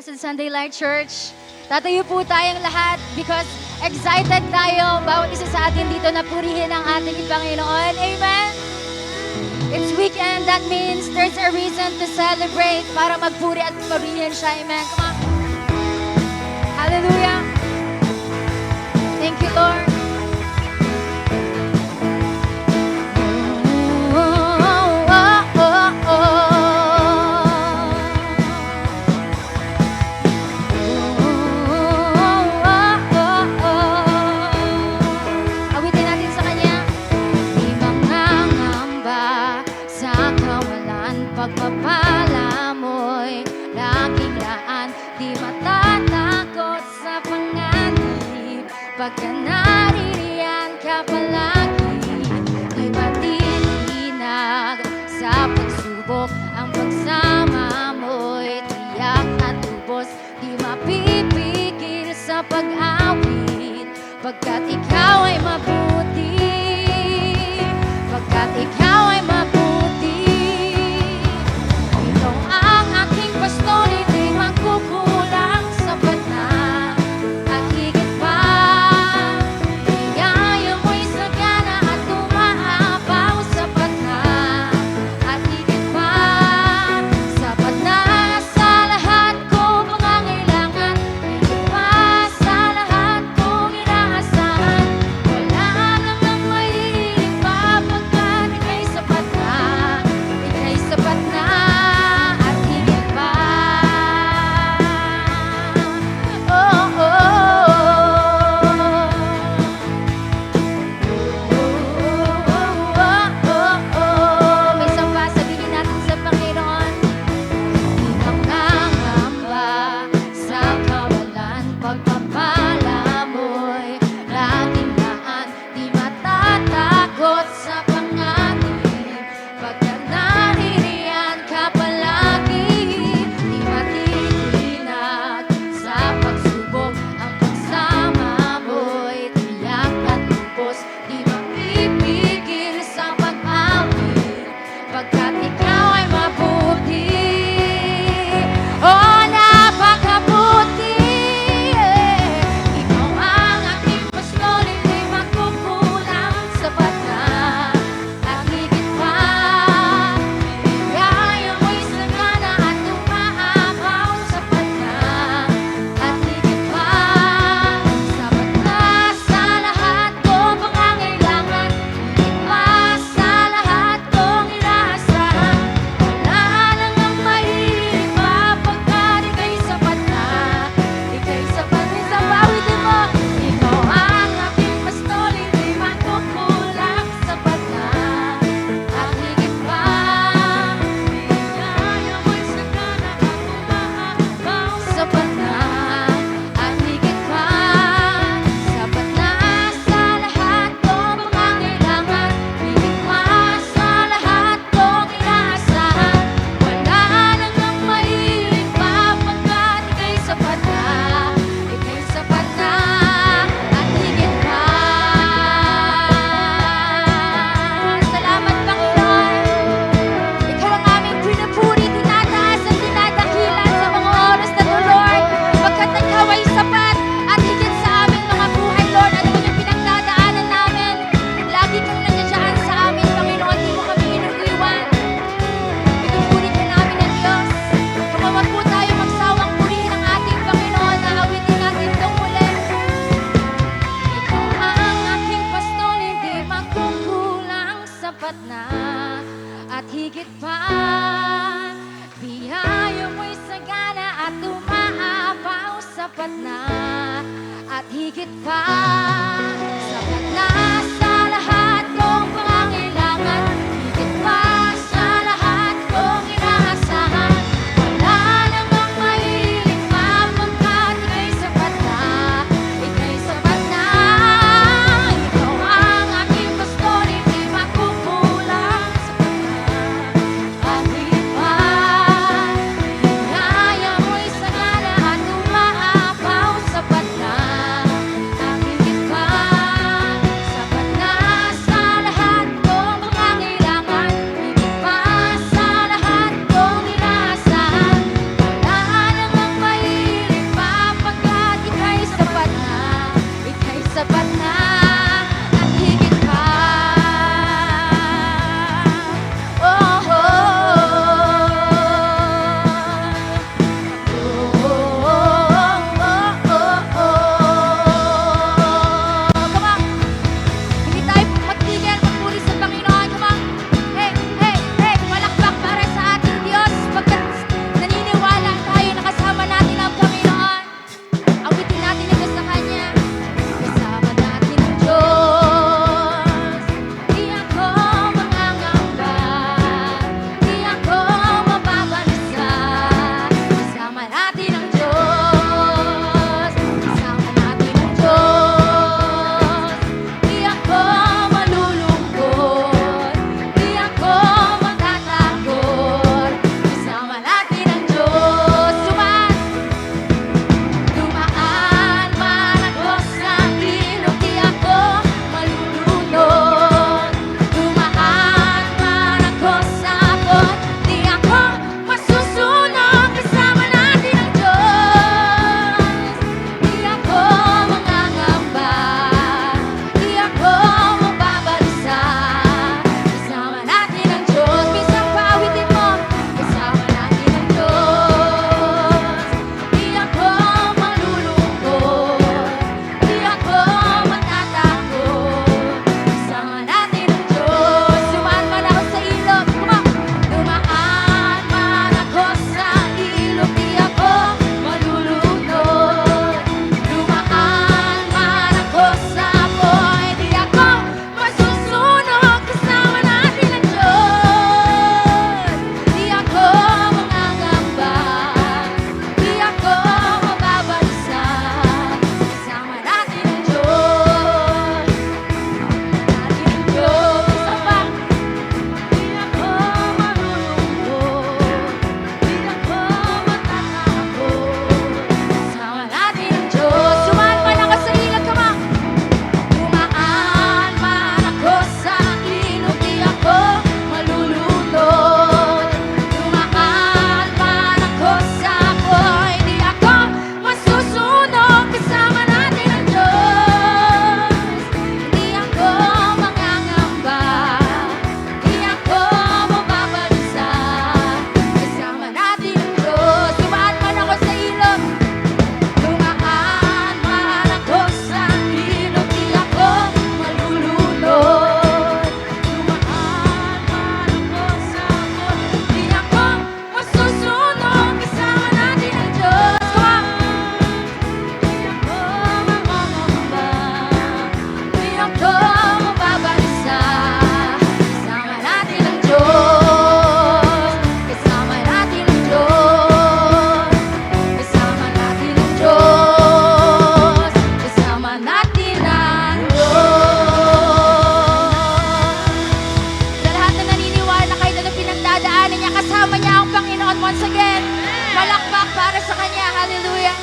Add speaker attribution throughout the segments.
Speaker 1: Blessed Sunday Light Church. Tatayo po tayong lahat because excited tayo, bawat isa sa atin dito na purihin ang ating Panginoon. Amen? It's weekend, that means there's a reason to celebrate para magpuri at purihin siya. Amen? Come on. Hallelujah. Thank you, Lord.
Speaker 2: Pagpapala mo'y laging daan, di matatakot sa panganib. Pagka naririyan ka palagi, di matitinag sa pagsubok. Ang pagsama mo'y tiyak at lubos, di mapipigil sa pag-awit. Pagkat ikaw ay mabuti, pagkat ikaw ay mabuti. Pastor, hindi magkukulang, sapat na at higit pa. Bigaya mo'y sagana at umaapaw, sapat na at higit pa. Sapat na sa lahat kong pangangailangan, higit pa sa lahat kong inaasahan. Wala namang mahihiling pa pagkat ika'y sapat na, ika'y sapat na. At higit pa, biyaya mo'y sagana at umaapaw, sapat na at higit pa, sapat na sa lahat kong pangangailangan, higit pa sa lahat kong inaasahan. Wala namang mahihiling pa pagkat ika'y sapat na, ika'y sapat na. Ikaw ang aking pastor, hindi magkukulang, sapat na at higit pa. Biyaya mo'y sagana at umaapaw, sapat na at higit pa. ng Diyos.
Speaker 1: Sa lahat na naniniwala na kahit ano pinagdadaanan niya, kasama niya ang Panginoon once again. Palakpak para sa Kanya. Hallelujah.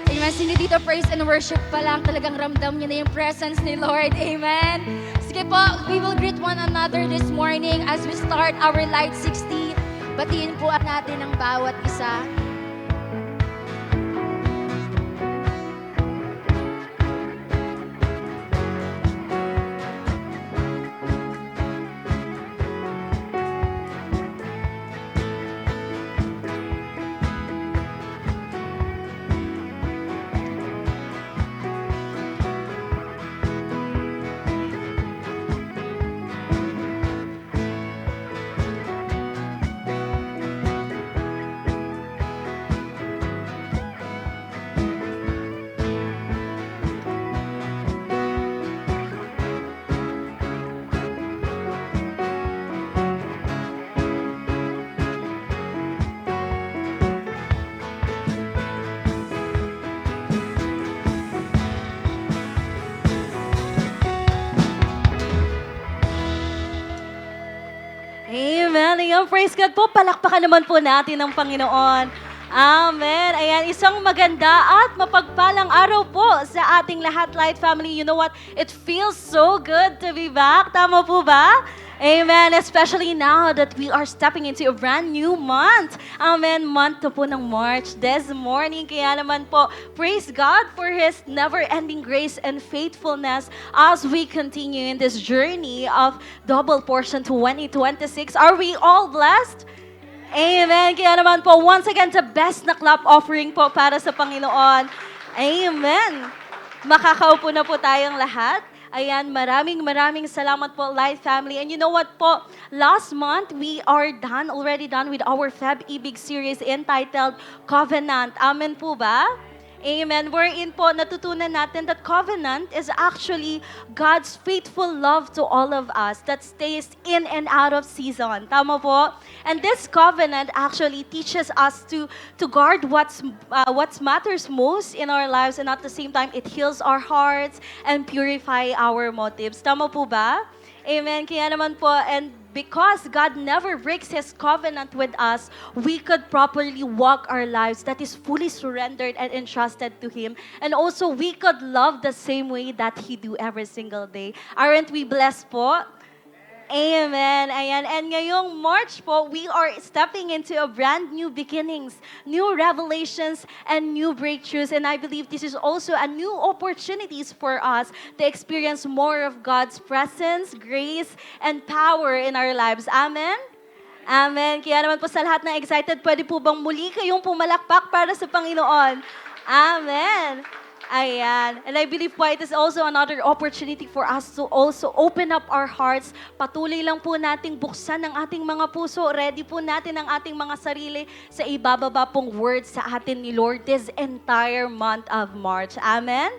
Speaker 1: Amen. Sino dito praise and worship pa lang, talagang ramdam niyo na yung presence ni Lord. Amen. Sige po, we will greet one another this morning as we start our Light 60. Batiin po natin ang bawat isa.
Speaker 3: Amen. Ayan, praise God po. Palakpakan naman po natin ang Panginoon. Amen. Ayan, isang maganda at mapagpalang araw po sa ating lahat, Light Family. You know what? It feels so good to be back. Tama po ba? Amen. Especially now that we are stepping into a brand new month. Amen. Month to po ng March this morning. Kaya naman po, praise God for His never-ending grace and faithfulness as we continue in this journey of Double Portion 2026. Are we all blessed? Amen. Kaya naman po, once again, the best na clap offering po para sa Panginoon. Amen. Makakaupo na po tayong lahat. Ayan, maraming salamat po, Light Family. And you know what po? Last month, we are already done with our Feb Ibig series entitled Covenant. Amen po ba? Amen. Wherein po, natutunan natin that covenant is actually God's faithful love to all of us that stays in and out of season. Tama po? And this covenant actually teaches us to guard what matters most in our lives, and at the same time, it heals our hearts and purify our motives. Tama po ba? Amen. Kaya naman po, and because God never breaks His covenant with us, we could properly walk our lives that is fully surrendered and entrusted to Him. And also, we could love the same way that He do every single day. Aren't we blessed po? Amen. Ayan. And ngayong March po, we are stepping into a brand new beginnings, new revelations, and new breakthroughs. And I believe this is also a new opportunities for us to experience more of God's presence, grace, and power in our lives. Amen? Amen. Kaya naman po sa lahat ng excited, pwede po bang muli kayong pumalakpak para sa Panginoon? Amen. Ayan. And I believe po it is also another opportunity for us to also open up our hearts. Patuloy lang po nating buksan ang ating mga puso. Ready po natin ang ating mga sarili sa ibababa pong words sa atin ni Lord this entire month of March. Amen?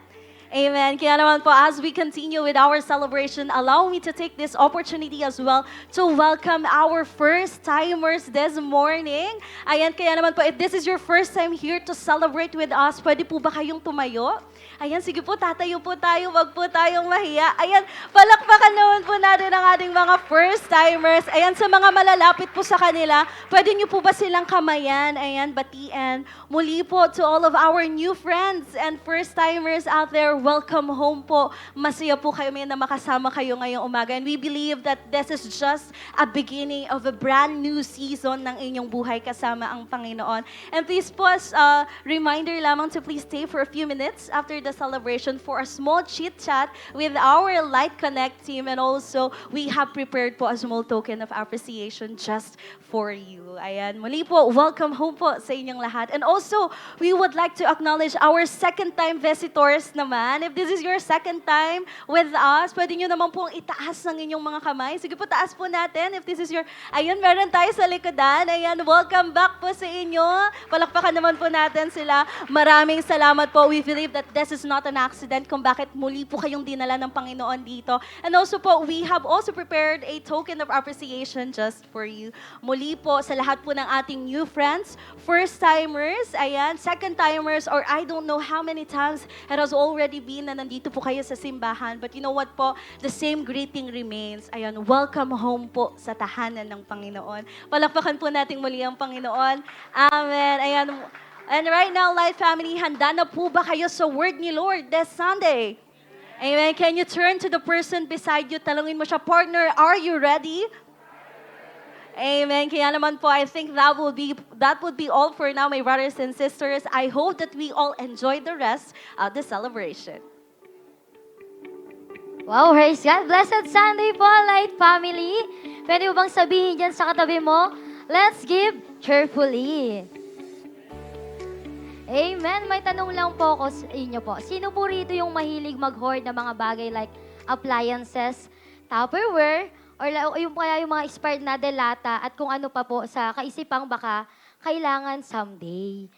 Speaker 3: Amen. Kaya naman po, as we continue with our celebration, allow me to take this opportunity as well to welcome our first-timers this morning. Ayan, kaya naman po, if this is your first time here to celebrate with us, pwede po ba kayong tumayo? Ayan, sige po, tatayo po tayo, wag po tayong mahiya. Ayan, palakpakan naman po natin ang ating mga first-timers. Ayan, sa mga malalapit po sa kanila, pwede niyo po ba silang kamayan? Ayan, batian. Muli po to all of our new friends and first-timers out there, welcome home po. Masaya po kami na makasama kayo ngayong umaga. And we believe that this is just a beginning of a brand new season ng inyong buhay kasama ang Panginoon. And please po, reminder lamang to please stay for a few minutes after the celebration for a small chit-chat with our Light Connect team. And also, we have prepared po a small token of appreciation just for you. Ayan, muli po, welcome home po sa inyong lahat. And also, we would like to acknowledge our second-time visitors naman. Likodan. If this is your second time with us, pwede nyo naman pong itaas ng inyong mga kamay. Sige po, taas po natin. If this is your... Ayun, meron tayo sa likodan. Ayan, welcome back po sa inyo. Palakpakan naman po natin sila. Maraming salamat po. We believe that this is not an accident kung bakit muli po kayong dinala ng Panginoon dito. And also po, we have also prepared a token of appreciation just for you. Muli po sa lahat po ng ating new friends, first-timers, ayan, second-timers, or I don't know how many times it has already been na nandito po kayo sa simbahan. But you know what po? The same greeting remains. Ayan, welcome home po sa tahanan ng Panginoon. Palakpakan po natin muli ang Panginoon. Amen. Ayan. And right now, Life Family, handa na po ba kayo sa word ni Lord this Sunday? Amen. Can you turn to the person beside you? Talungin mo siya, partner, are you ready? Amen. Kaya naman po, I think that would be all for now, my brothers and sisters. I hope that we all enjoy the rest of the celebration.
Speaker 2: Wow, praise God. Blessed Sunday po, Light Family. Pwede mo bang sabihin dyan sa katabi mo, let's give cheerfully. Amen. May tanong lang po ako sa inyo po. Sino po rito yung mahilig mag-hoard ng mga bagay like appliances, Tupperware, or yung kaya yung mga expired na delata at kung ano pa po sa kaisipang baka kailangan someday.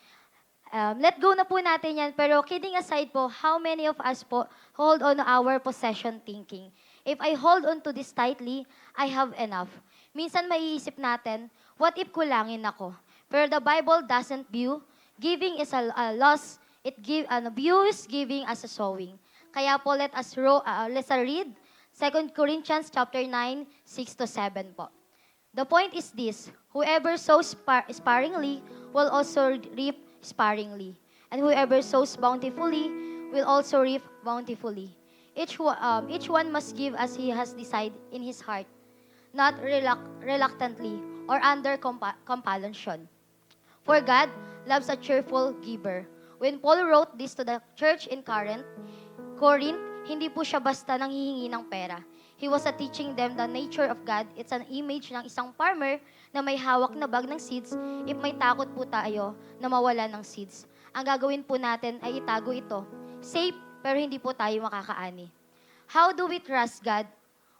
Speaker 2: Let go na po natin yan. Pero kidding aside po, how many of us po hold on our possession thinking? If I hold on to this tightly, I have enough. Minsan maiisip natin, what if kulangin ako? Pero the Bible doesn't view giving is a loss. Views giving as a sowing. Kaya po let's read 2 Corinthians chapter 9, 6-7 po. The point is this, whoever sows sparingly will also reap sparingly. And whoever sows bountifully will also reap bountifully. Each one must give as he has decided in his heart, not reluctantly or under compulsion. For God loves a cheerful giver. When Paul wrote this to the church in Corinth, hindi po siya basta nanghihingi ng pera. He was teaching them the nature of God. It's an image ng isang farmer na may hawak na bag ng seeds if may takot po tayo na mawala ng seeds. Ang gagawin po natin ay itago ito. Safe, pero hindi po tayo makakaani. How do we trust God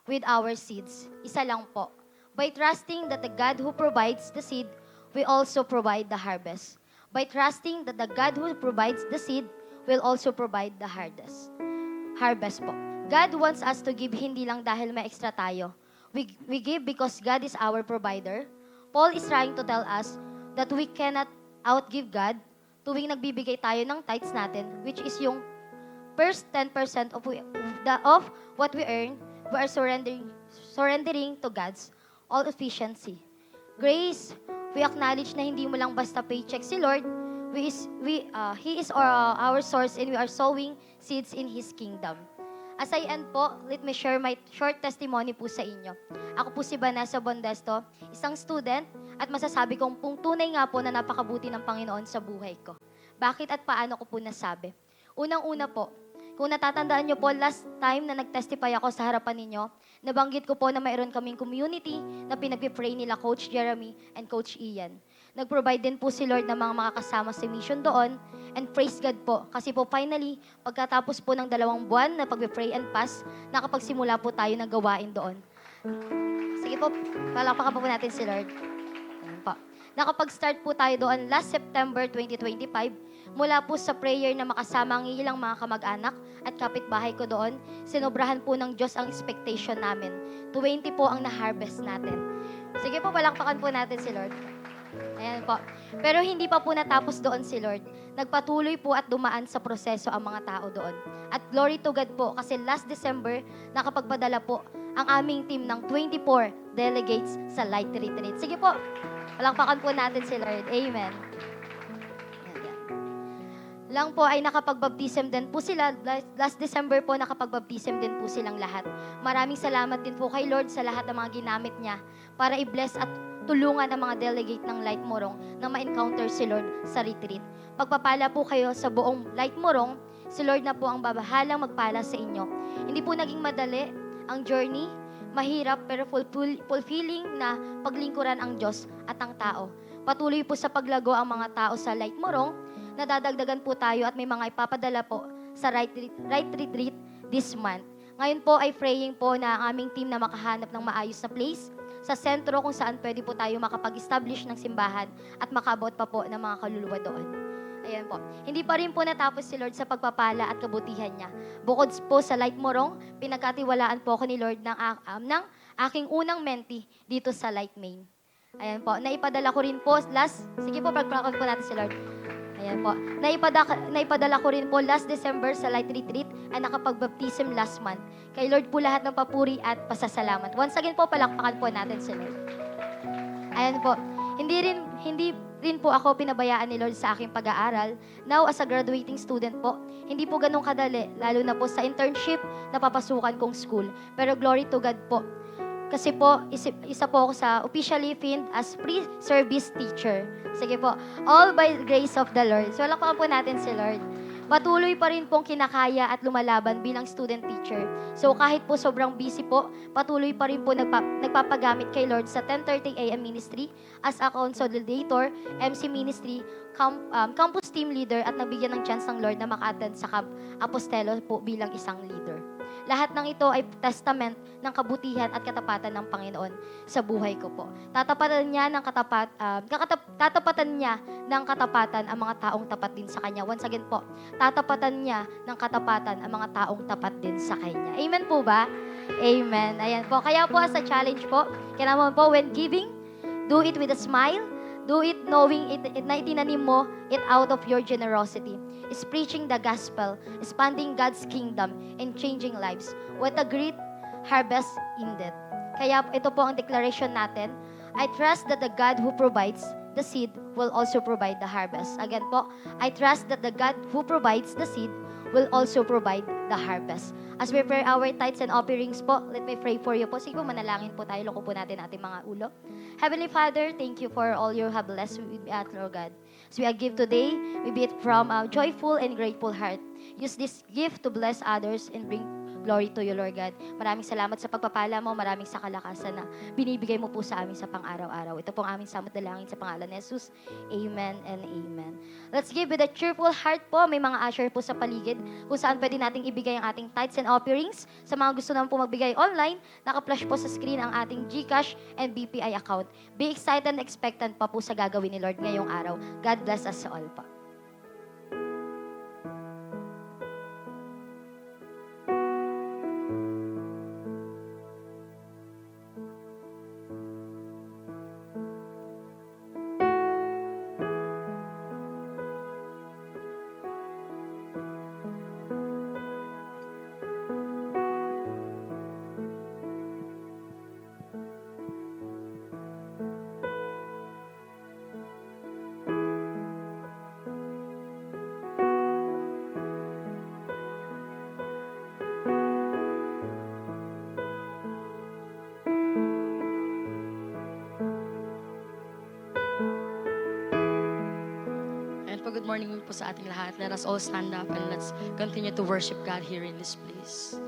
Speaker 2: with our seeds? Isa lang po. By trusting that the God who provides the seed will also provide the harvest. By trusting that the God who provides the seed will also provide the harvest po. God wants us to give hindi lang dahil may extra tayo. We give because God is our provider. Paul is trying to tell us that we cannot outgive God tuwing nagbibigay tayo ng tithes natin, which is yung first 10% of what we earn, we are surrendering to God's all efficiency. Grace, we acknowledge na hindi mo lang basta paycheck si Lord. He is our source and we are sowing seeds in His kingdom. As I end po, let me share my short testimony po sa inyo. Ako po si Vanessa Bondesto, isang student at masasabi kong tunay nga po na napakabuti ng Panginoon sa buhay ko. Bakit at paano ko po nasabi? Unang-una po, kung natatandaan nyo po, last time na nag-testify ako sa harapan ninyo, nabanggit ko po na mayroon kaming community na pinag-pray nila Coach Jeremy and Coach Ian. Nag-provide din po si Lord ng mga makakasama sa mission doon. And praise God po. Kasi po finally, pagkatapos po ng 2 buwan na pag-pray and fast, nakapagsimula po tayo ng gawain doon. Sige po, palakpakan po natin si Lord. Ayan po. Nakapag-start po tayo doon last September 2025. Mula po sa prayer na makasama ang ilang mga kamag-anak at kapitbahay ko doon, sinobrahan po ng Diyos ang expectation namin. 20 po ang na-harvest natin. Sige po, palakpakan po natin si Lord. Ayan po. Pero hindi pa po natapos doon si Lord. Nagpatuloy po at dumaan sa proseso ang mga tao doon. At glory to God po kasi last December, nakapagpadala po ang aming team ng 24 delegates sa Light Retreat. Sige po, palakpakan po natin si Lord. Amen. Lang po ay nakapagbaptism din po sila. Last December po nakapagbaptism din po silang lahat. Maraming salamat din po kay Lord sa lahat ng mga ginamit niya para i-bless at tulungan ang mga delegate ng Light Morong na ma-encounter si Lord sa retreat. Pagpapala po kayo sa buong Light Morong, si Lord na po ang babahalang magpala sa inyo. Hindi po naging madali ang journey, mahirap pero fulfilling na paglingkuran ang Diyos at ang tao. Patuloy po sa paglago ang mga tao sa Light Morong, nadadagdagan po tayo at may mga ipapadala po sa Right Retreat this month. Ngayon po ay praying po na ang aming team na makahanap ng maayos na place sa sentro kung saan pwede po tayo makapag-establish ng simbahan at makabot pa po ng mga kaluluwa doon. Ayan po. Hindi pa rin po natapos si Lord sa pagpapala at kabutihan niya. Bukod po sa Light Morong, pinagkatiwalaan po ako ni Lord ng aking unang mentee dito sa Light Main. Ayan po. Naipadala ko rin po sige po, pagprakot po natin si Lord. Ayan po. Naipadala ko rin po last December sa Light Retreat ay nakapag-baptism last month. Kay Lord po lahat ng papuri at pasasalamat. Once again po, palakpakan po natin si Lord. Ayan po. Hindi rin po ako pinabayaan ni Lord sa aking pag-aaral. Now, as a graduating student po, hindi po ganun kadali, lalo na po sa internship na papasukan kong school. Pero glory to God po. Kasi po, isa po ako sa officially finned as pre-service teacher. Sige po, all by the grace of the Lord. So, lakpakan po natin si Lord. Patuloy pa rin pong kinakaya at lumalaban bilang student teacher. So kahit po sobrang busy po, patuloy pa rin po nagpapagamit kay Lord sa 10:30 a.m. ministry as a consolidator, MC ministry, campus team leader at nabigyan ng chance ng Lord na maka-attend sa Camp Apostelo po bilang isang leader. Lahat ng ito ay testament ng kabutihan at katapatan ng Panginoon sa buhay ko po. Tatapatan niya ng katapatan ang mga taong tapat din sa Kanya. Once again po, tatapatan niya ng katapatan ang mga taong tapat din sa Kanya. Amen po ba? Amen. Ayan po. Kaya po sa challenge po, kaya naman po, when giving, do it with a smile. Do it knowing na itinanim mo it out of your generosity. Is preaching the gospel, expanding God's kingdom, and changing lives. What a great harvest indeed. Kaya ito po ang declaration natin. I trust that the God who provides the seed will also provide the harvest. Again po, I trust that the God who provides the seed will also provide the harvest. As we pray our tithes and offerings po, let me pray for you po. Sige po, manalangin po tayo. Loko po natin ating mga ulo. Heavenly Father, thank you for all you have blessed with me at Lord God. As we give today, we be it from a joyful and grateful heart. Use this gift to bless others and bring glory to you, Lord God. Maraming salamat sa pagpapala mo, maraming sa kalakasan na binibigay mo po sa amin sa pang-araw-araw. Ito pong aming samot dalangin sa pangalan ni Jesus. Amen and amen. Let's give with a cheerful heart po. May mga usher po sa paligid kung saan pwede nating ibigay ang ating tithes and offerings. Sa mga gusto naman po magbigay online, naka-flash po sa screen ang ating GCash and BPI account. Be excited and expectant pa po sa gagawin ni Lord ngayong araw. God bless us all pa.
Speaker 4: Good morning po sa ating lahat. Let us all stand up and let's continue to worship God here in this place.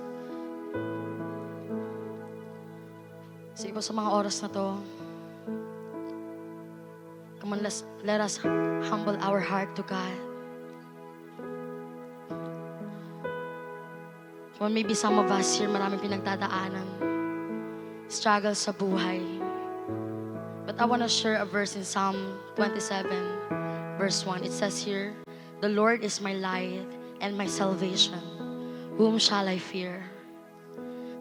Speaker 4: Sige po sa mga oras na to, come on, let us humble our heart to God. Come on, maybe some of us here, maraming pinagdadaanan, struggle sa buhay. But I want to share a verse in Psalm 27, Verse 1, it says here, the Lord is my light and my salvation. Whom shall I fear?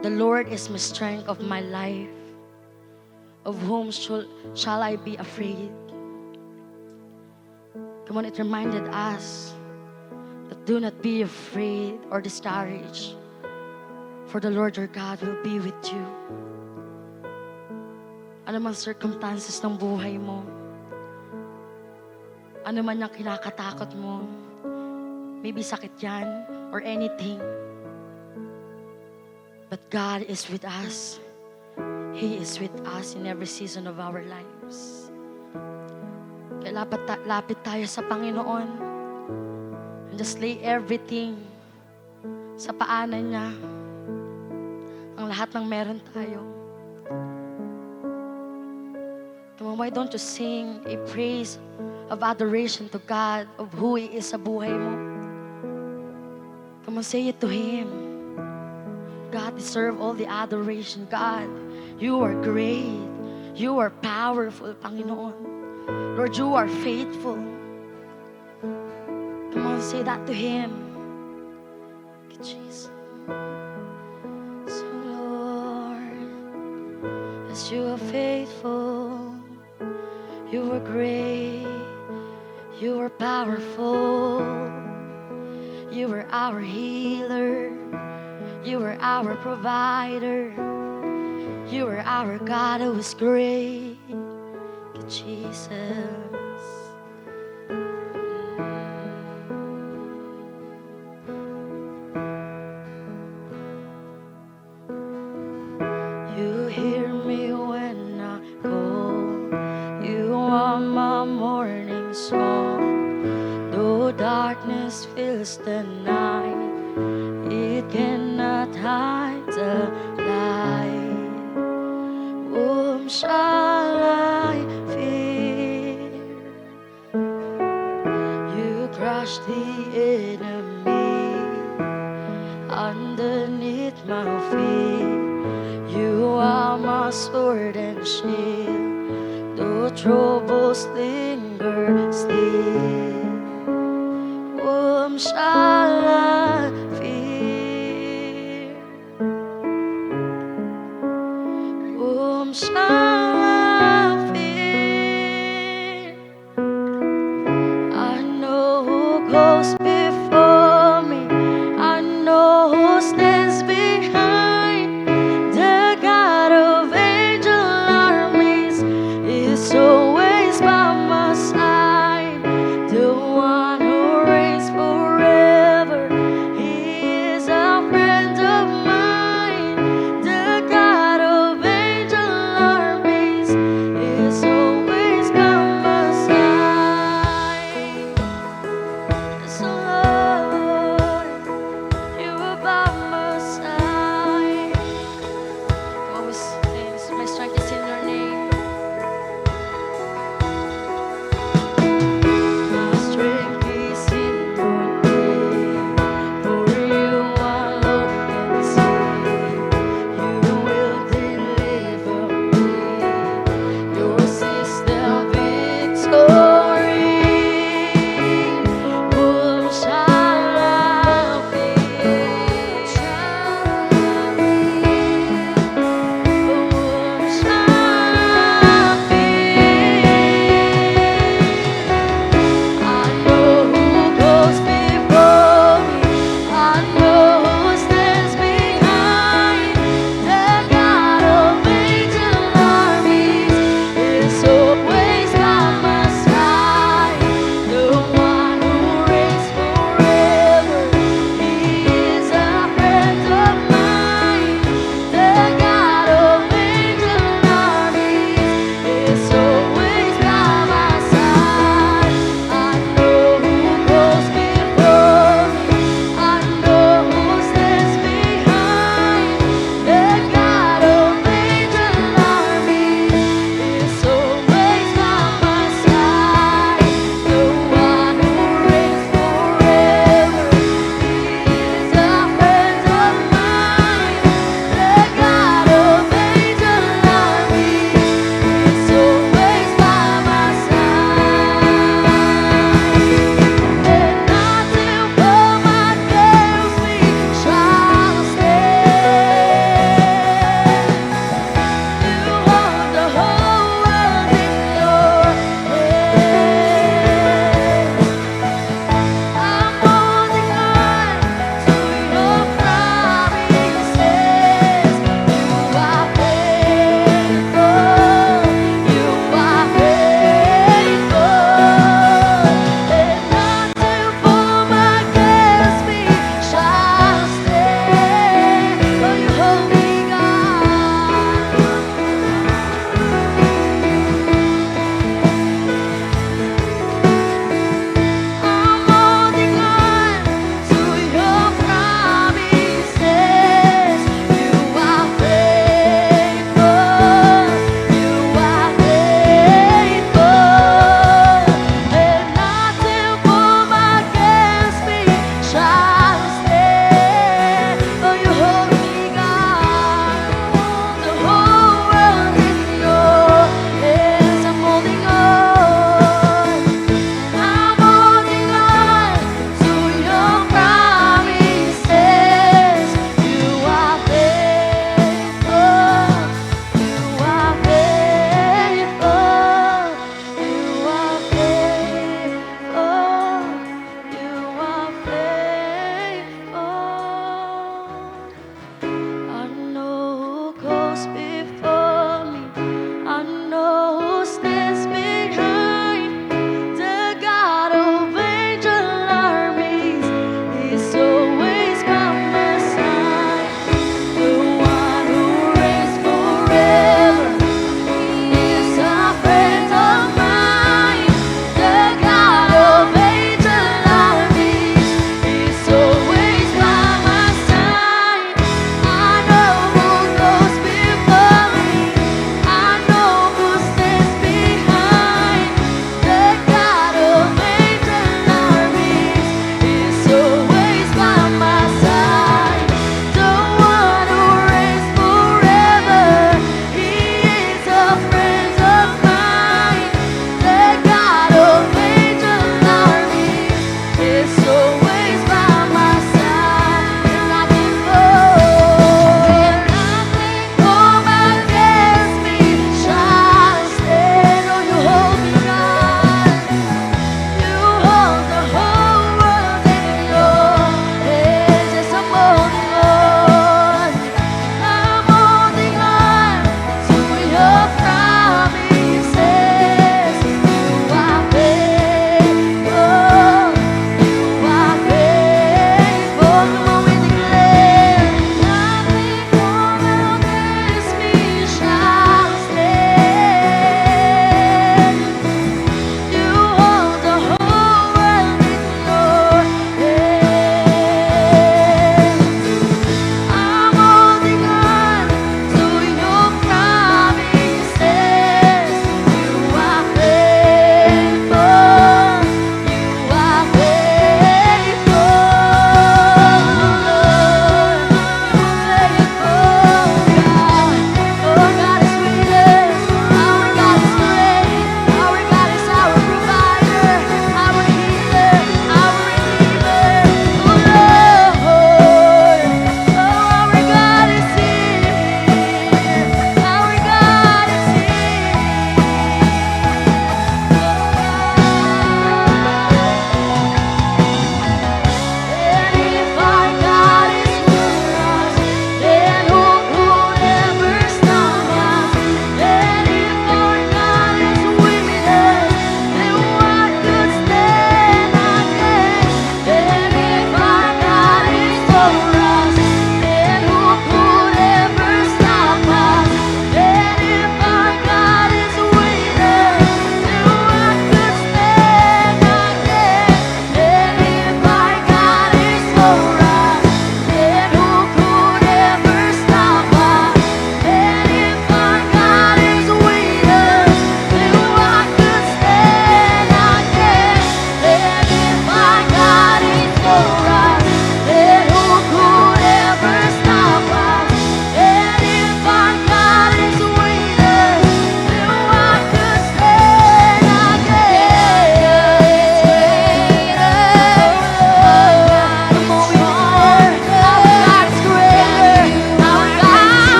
Speaker 4: The Lord is my strength of my life. Of whom shall I be afraid? Come on, it reminded us that do not be afraid or discouraged. For the Lord your God will be with you. Ano man circumstances ng buhay mo, ano man yung kinakatakot mo, maybe sakit yan or anything. But God is with us. He is with us in every season of our lives. Kaya lapit tayo sa Panginoon and just lay everything sa paanan niya. Ang lahat ng meron tayo. Come on, why don't you sing a praise of adoration to God of who He is sa buhay mo? on, say it to Him. God deserve all the adoration. God, you are great. You are powerful, Panginoon. Lord, you are faithful. Come on, say that to Him. Thank you, Jesus. So, Lord, as you are faithful, you are great, you are powerful, you are our healer, you are our provider, you are our God who is great. Thank you, Jesus. You hear me when I call. You are my morning song. Though darkness fills the night, it cannot hide the light. Whom shall I fear? You crush the enemy underneath my feet. You are my sword and shield, though troubles linger still. Whom shall I fear? Whom shall I fear? I know who goes before me. I know who stands behind. The God of angel armies is always by my side. The one who reigns forever, He is a friend of mine. The God of angel armies is always by my side. So Lord, you are by my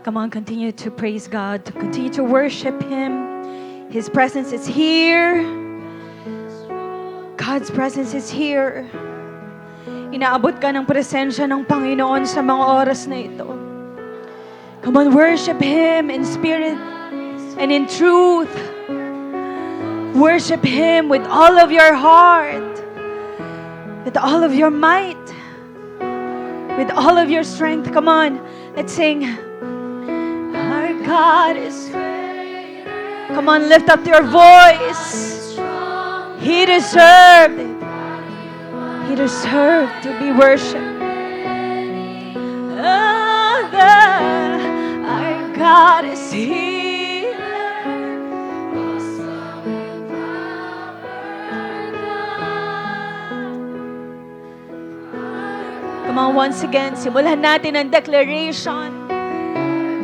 Speaker 3: Come on, continue to praise God, to continue to worship Him. His presence is here. God's presence is here. Inaabot ka ng presensya ng Panginoon sa mga oras na ito. Come on, worship Him in spirit and in truth. Worship Him with all of your heart, with all of your might, with all of your strength. Come on, let's sing. Our God is greater. Come on, lift up your voice. He deserved it. He deserved to be worshipped. Our God is here. Come on, once again, simulan natin ang declaration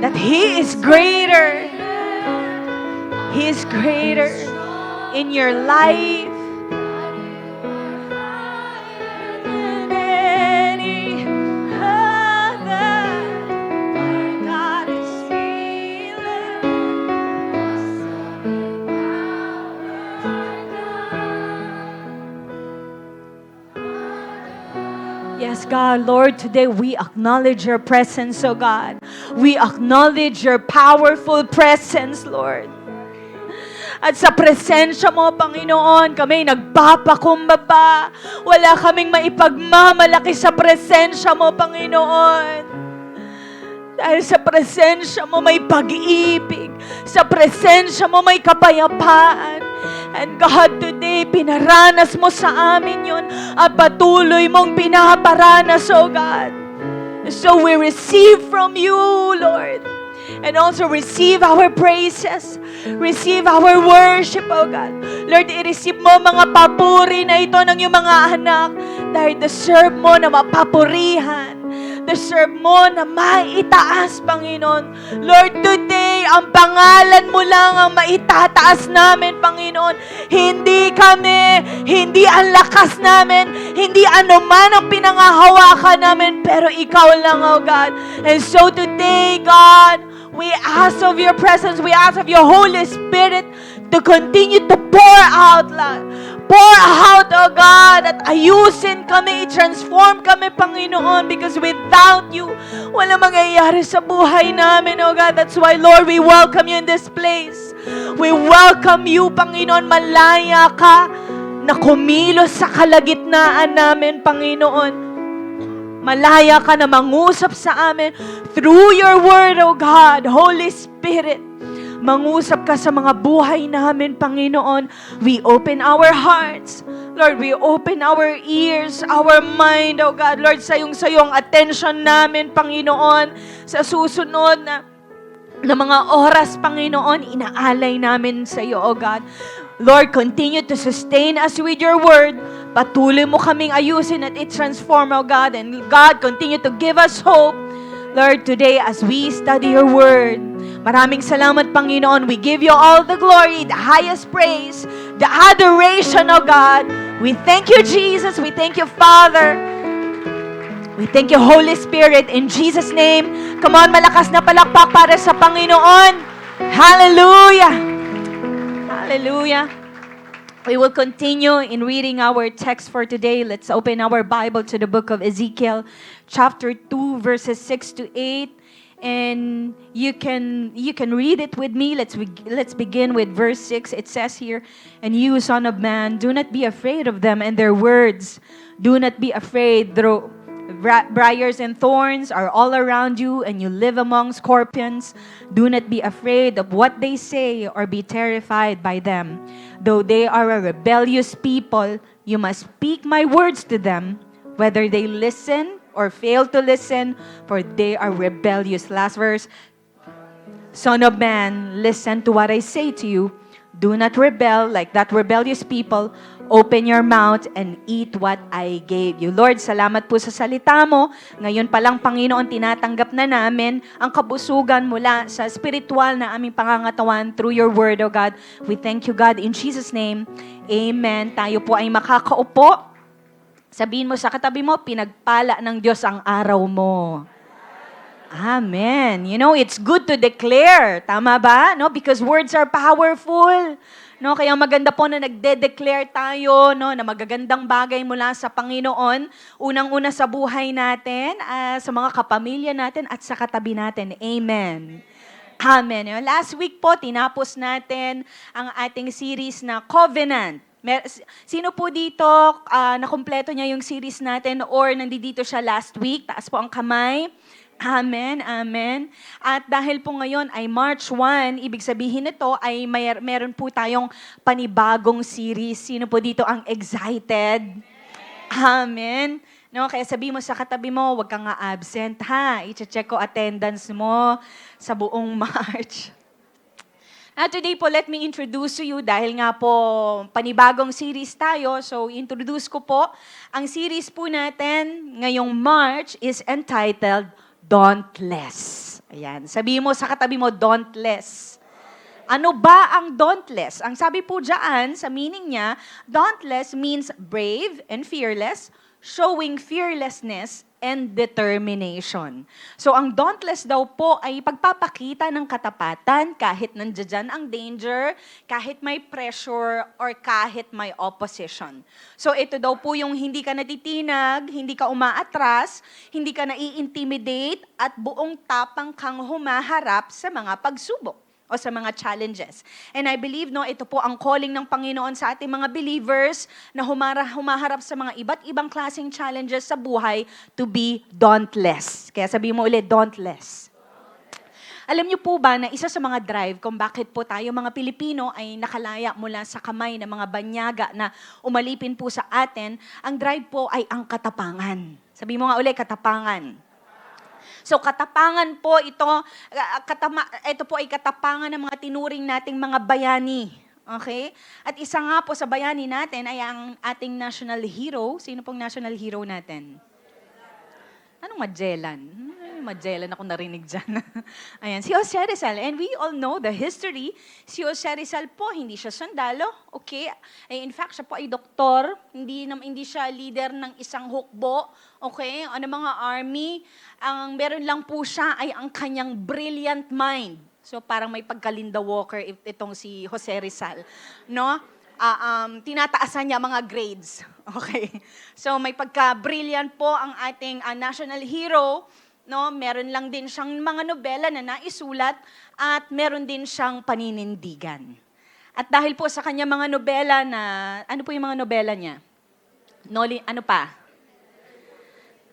Speaker 3: that He is greater. He is greater in your life. Than any other. Our God is healer. Yes, God, Lord, today we acknowledge your presence, oh God. We acknowledge your powerful presence, Lord. At sa presensya mo, Panginoon, kami nagpapakumbaba. Wala kaming maipagmamalaki sa presensya mo, Panginoon. Dahil sa presensya mo may pag-ibig. Sa presensya mo may kapayapaan. And God, today, pinaranas mo sa amin yun at patuloy mong pinaparanas, oh God. So we receive from you, Lord. And also receive our praises. Receive our worship, oh God. Lord, i-receive mo mga papuri na ito ng iyong mga anak. Dahil deserve mo na mapapurihan. Deserve mo na maitaas, Panginoon. Lord, today, ang pangalan mo lang ang maitataas namin, Panginoon. Hindi kami, hindi ang lakas namin, hindi anuman ang pinangahawakan namin, pero ikaw lang, oh God. And so today, God, we ask of your presence, we ask of your Holy Spirit to continue to pour out, Lord. Pour out, oh God, at ayusin kami, i-transform kami, Panginoon, because without you, wala mangyayari sa buhay namin, oh God. That's why, Lord, we welcome you in this place. We welcome you, Panginoon. Malaya ka na kumilos sa kalagitnaan namin, Panginoon. Malaya ka na mangusap sa amin through your word, oh God. Holy Spirit, mangusap ka sa mga buhay namin, Panginoon. We open our hearts. Lord, we open our ears, our mind, oh God. Lord, sayong-sayong attention namin, Panginoon, sa susunod na mga oras, Panginoon, inaalay namin sa iyo, oh God. Lord, continue to sustain us with your word. Patuloy mo kaming ayusin at i-transform, oh God. And God, continue to give us hope. Lord, today as we study your word, maraming salamat, Panginoon. We give you all the glory, the highest praise, the adoration, oh God. We thank you, Jesus. We thank you, Father. We thank you, Holy Spirit. In Jesus' name, come on, malakas na palakpak para sa Panginoon. Hallelujah. Hallelujah. We will continue in reading our text for today. Let's open our Bible to the book of Ezekiel, chapter 2, verses 6 to 8. And you can read it with me. Let's begin with verse 6. It says here, "And you, son of man, do not be afraid of them and their words. Do not be afraid, though briars and thorns are all around you, and you live among scorpions. Do not be afraid of what they say or be terrified by them. Though they are a rebellious people, you must speak my words to them, whether they listen or fail to listen, for they are rebellious." Last verse. "Son of man, listen to what I say to you. Do not rebel like that rebellious people. Open your mouth and eat what I gave you." Lord, salamat po sa salita mo. Ngayon pa lang, Panginoon, tinatanggap na namin ang kabusugan mula sa spiritual na aming pangangatawan through your word, O God. We thank you, God, in Jesus' name. Amen. Tayo po ay makakaupo. Sabihin mo sa katabi mo, pinagpala ng Diyos ang araw mo.
Speaker 5: Amen. You know, it's good to declare. Tama ba? No? Because words are powerful. No, kaya maganda po na nagde-declare tayo, no, na magagandang bagay mula sa Panginoon, unang-una sa buhay natin, sa mga kapamilya natin at sa katabi natin. Amen. Amen. You know, last week po, tinapos natin ang ating series na Covenant. Sino po dito, nakumpleto niya yung series natin or nandito siya last week? Taas po ang kamay. Amen, amen. At dahil po ngayon ay March 1, ibig sabihin nito ay meron po tayong panibagong series. Sino po dito ang excited? Amen. No, kaya sabi mo sa katabi mo, huwag kang nga absent ha. I-check ko attendance mo sa buong March. Now today po, let me introduce to you dahil nga po panibagong series tayo. So introduce ko po, ang series po natin ngayong March is entitled Dauntless. Ayan. Sabi mo sa katabi mo, dauntless. Ano ba ang dauntless? Ang sabi po dyan, sa meaning niya, dauntless means brave and fearless, showing fearlessness and determination. So ang dauntless daw po ay pagpapakita ng katapatan kahit nandiyan ang danger, kahit may pressure, or kahit may opposition. So ito daw po yung hindi ka natitinag, hindi ka umaatras, hindi ka nai-intimidate, at buong tapang kang humaharap sa mga pagsubok o sa mga challenges. And I believe, no, ito po ang calling ng Panginoon sa ating mga believers na humaharap sa mga iba't ibang klaseng challenges sa buhay to be dauntless. Kaya sabi mo ulit, dauntless. Alam niyo po ba na isa sa mga drive kung bakit po tayo mga Pilipino ay nakalaya mula sa kamay ng mga banyaga na umalipin po sa atin, ang drive po ay ang katapangan. Sabi mo nga ulit, katapangan. So katapangan po ito, ito po ay katapangan ng mga tinuring nating mga bayani. Okay? At isa nga po sa bayani natin ay ang ating national hero. Sino pong national hero natin? Anong Magellan? Magellan ako narinig dyan. Ayan, si Jose Rizal. And we all know the history. Si Jose Rizal po, hindi siya sundalo. Okay? In fact, siya po ay doktor. Hindi siya leader ng isang hukbo. Okay? O ng mga army. Ang meron lang po siya ay ang kanyang brilliant mind. So parang may pagka-Linda Walker itong si Jose Rizal. No? Tinataasan niya mga grades. Okay? So may pagka-brilliant po ang ating national hero. No, meron lang din siyang mga nobela na naisulat at meron din siyang paninindigan. At dahil po sa kanya mga nobela na, ano po yung mga nobela niya? Ano pa?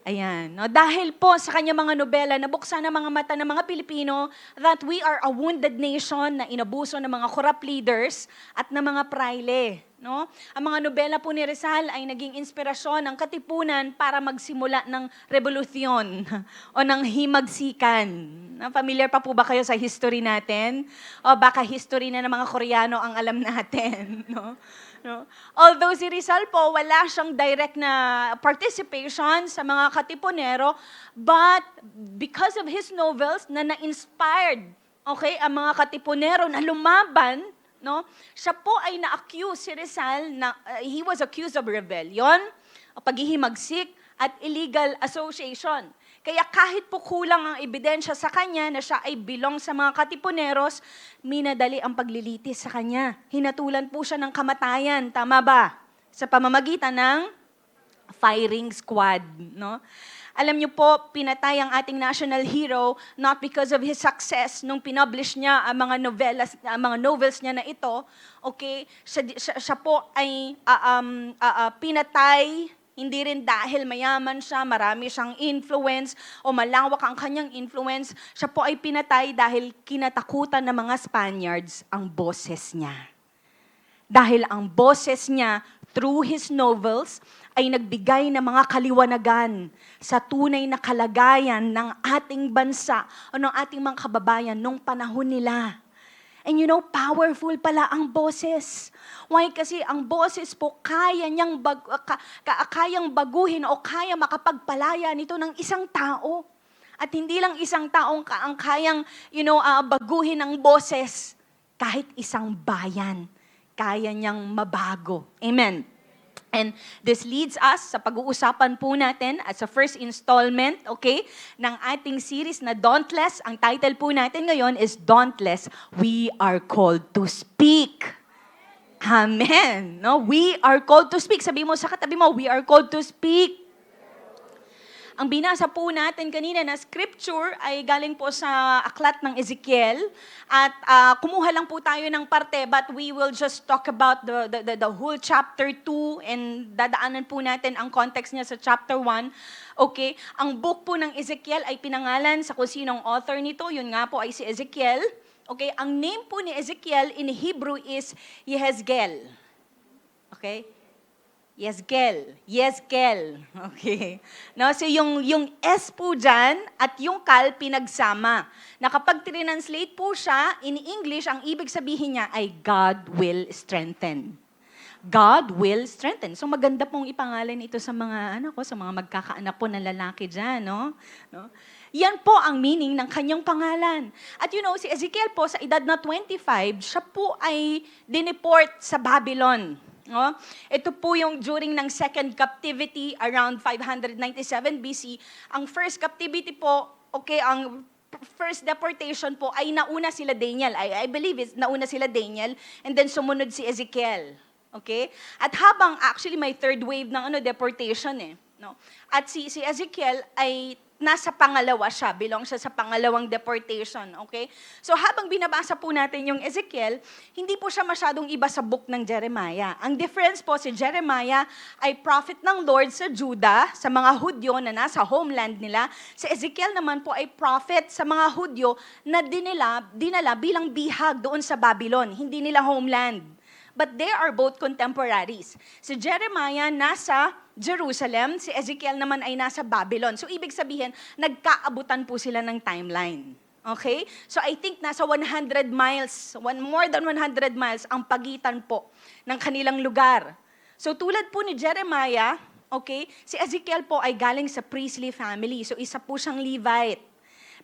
Speaker 5: Ayan. No, dahil po sa kanya mga nobela, nabuksan ang mga mata ng mga Pilipino that we are a wounded nation na inabuso ng mga corrupt leaders at ng mga praile. No? Ang mga nobela po ni Rizal ay naging inspirasyon ng katipunan para magsimula ng revolusyon o ng himagsikan. Familiar pa po ba kayo sa history natin? O baka history na ng mga Koreano ang alam natin. No? No? Although si Rizal po, wala siyang direct na participation sa mga katipunero, but because of his novels na na-inspired, okay, ang mga katipunero na lumaban, no? Siya po ay na-accuse si Rizal na he was accused of rebellion, paghihimagsik at illegal association. Kaya kahit po kulang ang ebidensya sa kanya na siya ay belong sa mga katipuneros, minadali ang paglilitis sa kanya. Hinatulan po siya ng kamatayan, tama ba? Sa pamamagitan ng firing squad, no? Alam niyo po, pinatay ang ating national hero not because of his success nung pinublish niya ang mga novels niya na ito. Okay? Siya po ay pinatay hindi rin dahil mayaman siya, marami siyang influence o malawak ang kanyang influence. Siya po ay pinatay dahil kinatakutan ng mga Spaniards ang boses niya. Dahil ang boses niya, through his novels, ay nagbigay ng mga kaliwanagan sa tunay na kalagayan ng ating bansa o ng ating mga kababayan nung panahon nila. And you know, powerful pala ang boses. Why? Kasi ang boses po kayang baguhin o kaya makapagpalaya nito ng isang tao. At hindi lang isang taong ang kayang, baguhin ang boses. Kahit isang bayan, kaya niyang mabago. Amen. And this leads us sa pag-uusapan po natin at sa first installment, okay, ng ating series na Dauntless. Ang title po natin ngayon is Dauntless, We Are Called to Speak. Amen. No, we are called to speak. Sabi mo sa katabi mo, we are called to speak. Ang binasa po natin kanina na scripture ay galing po sa aklat ng Ezekiel at kumuha lang po tayo ng parte but we will just talk about the whole chapter 2 and dadaanan po natin ang context niya sa chapter 1. Okay, ang book po ng Ezekiel ay pinangalan sa kung sinong author nito, yun nga po ay si Ezekiel. Okay, ang name po ni Ezekiel in Hebrew is Yehezkel. Okay? Yezkel. Okay. No, so yung S po dyan at yung kal pinagsama. Na kapag translate po siya, in English, ang ibig sabihin niya ay God will strengthen. God will strengthen. So maganda pong ipangalan ito sa mga sa mga magkakaanak po na lalaki dyan, no? Yan po ang meaning ng kanyang pangalan. At si Ezekiel po sa edad na 25, siya po ay dineport sa Babylon. No? Ito po yung during ng second captivity around 597 BC. Ang first captivity po, ang first deportation po ay nauna sila Daniel. I believe it's nauna sila Daniel and then sumunod si Ezekiel. Okay? At habang actually may third wave ng deportation no. At si Ezekiel ay nasa pangalawa siya, belong siya sa pangalawang deportation, okay? So habang binabasa po natin yung Ezekiel, hindi po siya masyadong iba sa book ng Jeremiah. Ang difference po, si Jeremiah ay prophet ng Lord sa Judah, sa mga Hudyo na nasa homeland nila. Si Ezekiel naman po ay prophet sa mga Hudyo na dinala bilang bihag doon sa Babylon, hindi nila homeland. But they are both contemporaries. Si Jeremiah nasa Jerusalem, si Ezekiel naman ay nasa Babylon. So ibig sabihin, nagkaabutan po sila ng timeline. Okay? So I think nasa 100 miles, more than 100 miles ang pagitan po ng kanilang lugar. So tulad po ni Jeremiah, okay, si Ezekiel po ay galing sa priestly family. So isa po siyang Levite.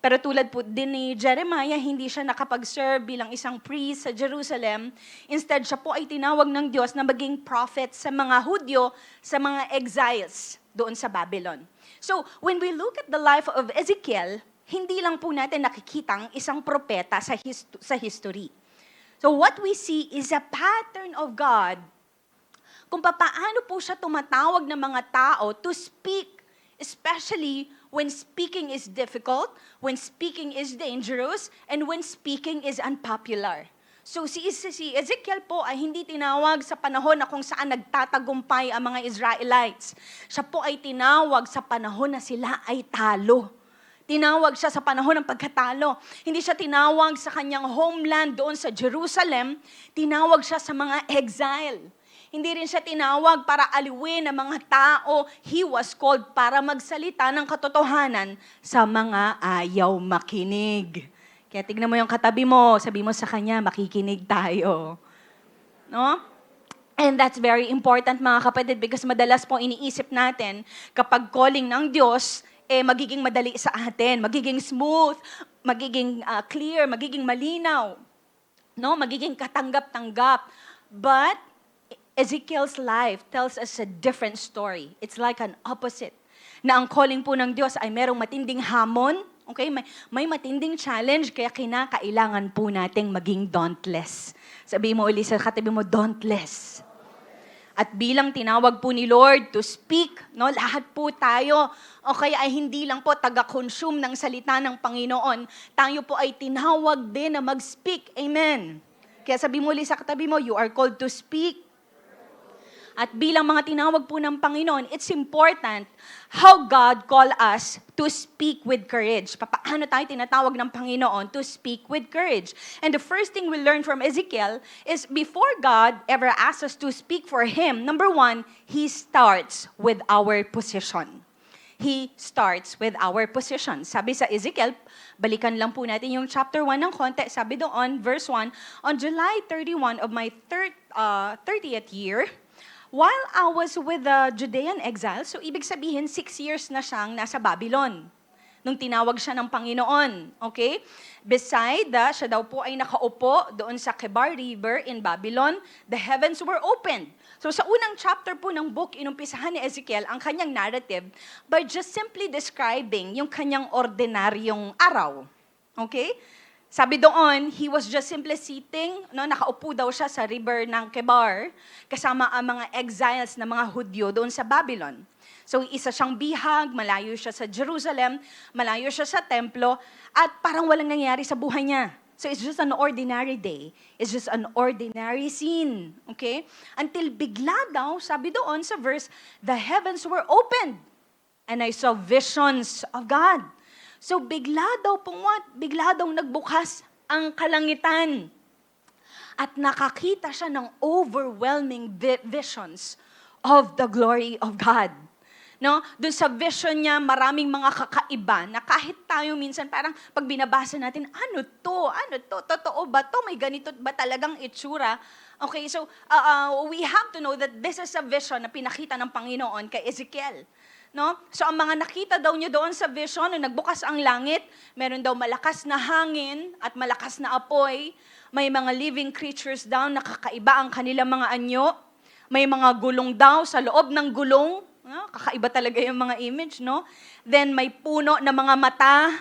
Speaker 5: Pero tulad po din ni Jeremiah, hindi siya nakapag-serve bilang isang priest sa Jerusalem. Instead, siya po ay tinawag ng Diyos na maging prophet sa mga Hudyo, sa mga exiles doon sa Babylon. So, when we look at the life of Ezekiel, hindi lang po natin nakikitang isang propeta sa history. So, what we see is a pattern of God kung paano po siya tumatawag ng mga tao to speak, especially when speaking is difficult, when speaking is dangerous, and when speaking is unpopular. So si Ezekiel po ay hindi tinawag sa panahon na kung saan nagtatagumpay ang mga Israelites. Siya po ay tinawag sa panahon na sila ay talo. Tinawag siya sa panahon ng pagkatalo. Hindi siya tinawag sa kanyang homeland doon sa Jerusalem. Tinawag siya sa mga exile. Hindi rin siya tinawag para aliwin ang mga tao. He was called para magsalita ng katotohanan sa mga ayaw makinig. Kaya tignan mo yung katabi mo, sabi mo sa kanya, makikinig tayo. No? And that's very important mga kapatid because madalas po iniisip natin kapag calling ng Diyos, magiging madali sa atin, magiging smooth, magiging clear, magiging malinaw, no? Magiging katanggap-tanggap. But Ezekiel's life tells us a different story. It's like an opposite. Na ang calling po ng Diyos ay merong matinding hamon, okay? May matinding challenge, kaya kinakailangan po nating maging dauntless. Sabi mo ulit sa katabi mo, dauntless. At bilang tinawag po ni Lord to speak, no, lahat po tayo, okay, ay hindi lang po taga-consume ng salita ng Panginoon, tayo po ay tinawag din na mag-speak. Amen. Kaya sabi mo ulit sa katabi mo, you are called to speak. At bilang mga tinawag po ng Panginoon, it's important how God call us to speak with courage. Paano tayo tinatawag ng Panginoon to speak with courage? And the first thing we learn from Ezekiel is before God ever asks us to speak for Him, number one, He starts with our position. He starts with our position. Sabi sa Ezekiel, balikan lang po natin yung chapter 1 ng konti. Sabi doon, verse 1, on July 31 of my 30th year, while I was with the Judean exile, so ibig sabihin 6 years na siyang nasa Babylon. nung tinawag siya ng Panginoon. Okay? Siya daw po ay nakaupo doon sa Kebar River in Babylon. The heavens were opened. So sa unang chapter po ng book, inumpisahan ni Ezekiel ang kanyang narrative by just simply describing yung kanyang ordinaryong araw. Okay? Sabi doon, he was just simply sitting, no, nakaupo daw siya sa river ng Kebar, kasama ang mga exiles na mga Hudyo doon sa Babylon. So isa siyang bihag, malayo siya sa Jerusalem, malayo siya sa templo, at parang walang nangyari sa buhay niya. So it's just an ordinary day. It's just an ordinary scene. Okay? Until bigla daw, sabi doon sa verse, the heavens were opened, and I saw visions of God. So bigla daw bigla daw nagbukas ang kalangitan. At nakakita siya ng overwhelming visions of the glory of God. No? Doon sa vision niya, maraming mga kakaiba na kahit tayo minsan parang pag binabasa natin, ano to? Totoo ba to? May ganito ba talagang itsura? Okay, so we have to know that this is a vision na pinakita ng Panginoon kay Ezekiel. No? So ang mga nakita daw niya doon sa vision, nung nagbukas ang langit, meron daw malakas na hangin at malakas na apoy. May mga living creatures daw, nakakaiba ang kanilang mga anyo. May mga gulong daw sa loob ng gulong. No? Kakaiba talaga yung mga image, no? Then may puno na mga mata.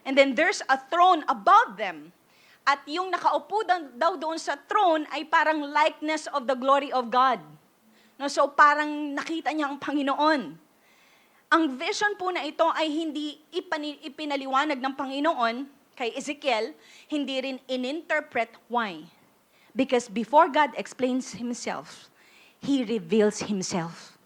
Speaker 5: And then there's a throne above them. At yung nakaupo daw doon sa throne ay parang likeness of the glory of God. No? So parang nakita niya ang Panginoon. Ang vision po na ito ay hindi ipinaliwanag ng Panginoon kay Ezekiel, hindi rin ininterpret. Why? Because before God explains Himself, He reveals Himself.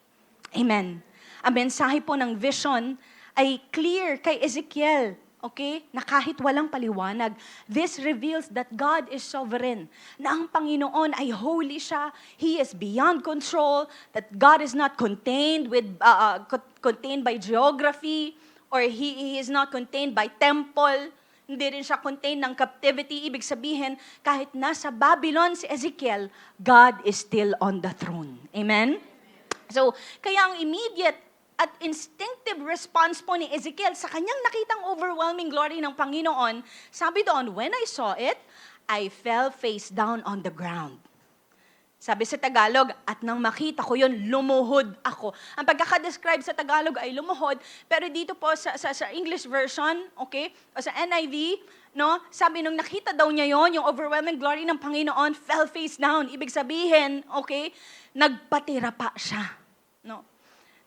Speaker 5: Amen. Ang mensahe po ng vision ay clear kay Ezekiel. Okay? Na kahit walang paliwanag, this reveals that God is sovereign. Na ang Panginoon ay holy siya. He is beyond control. That God is not contained by geography, or He is not contained by temple. Hindi rin siya contained ng captivity. Ibig sabihin, kahit nasa Babylon si Ezekiel, God is still on the throne. Amen? So, kaya ang immediate at instinctive response po ni Ezekiel sa kanyang nakitang overwhelming glory ng Panginoon, sabi doon, when I saw it, I fell face down on the ground. Sabi sa Tagalog, at nang makita ko yun, lumuhod ako. Ang pagkakadescribe sa Tagalog ay lumuhod, pero dito po sa English version, okay, o sa NIV, no, sabi nung nakita daw niya yon, yung overwhelming glory ng Panginoon, fell face down. Ibig sabihin, okay, nagpatira pa siya. No?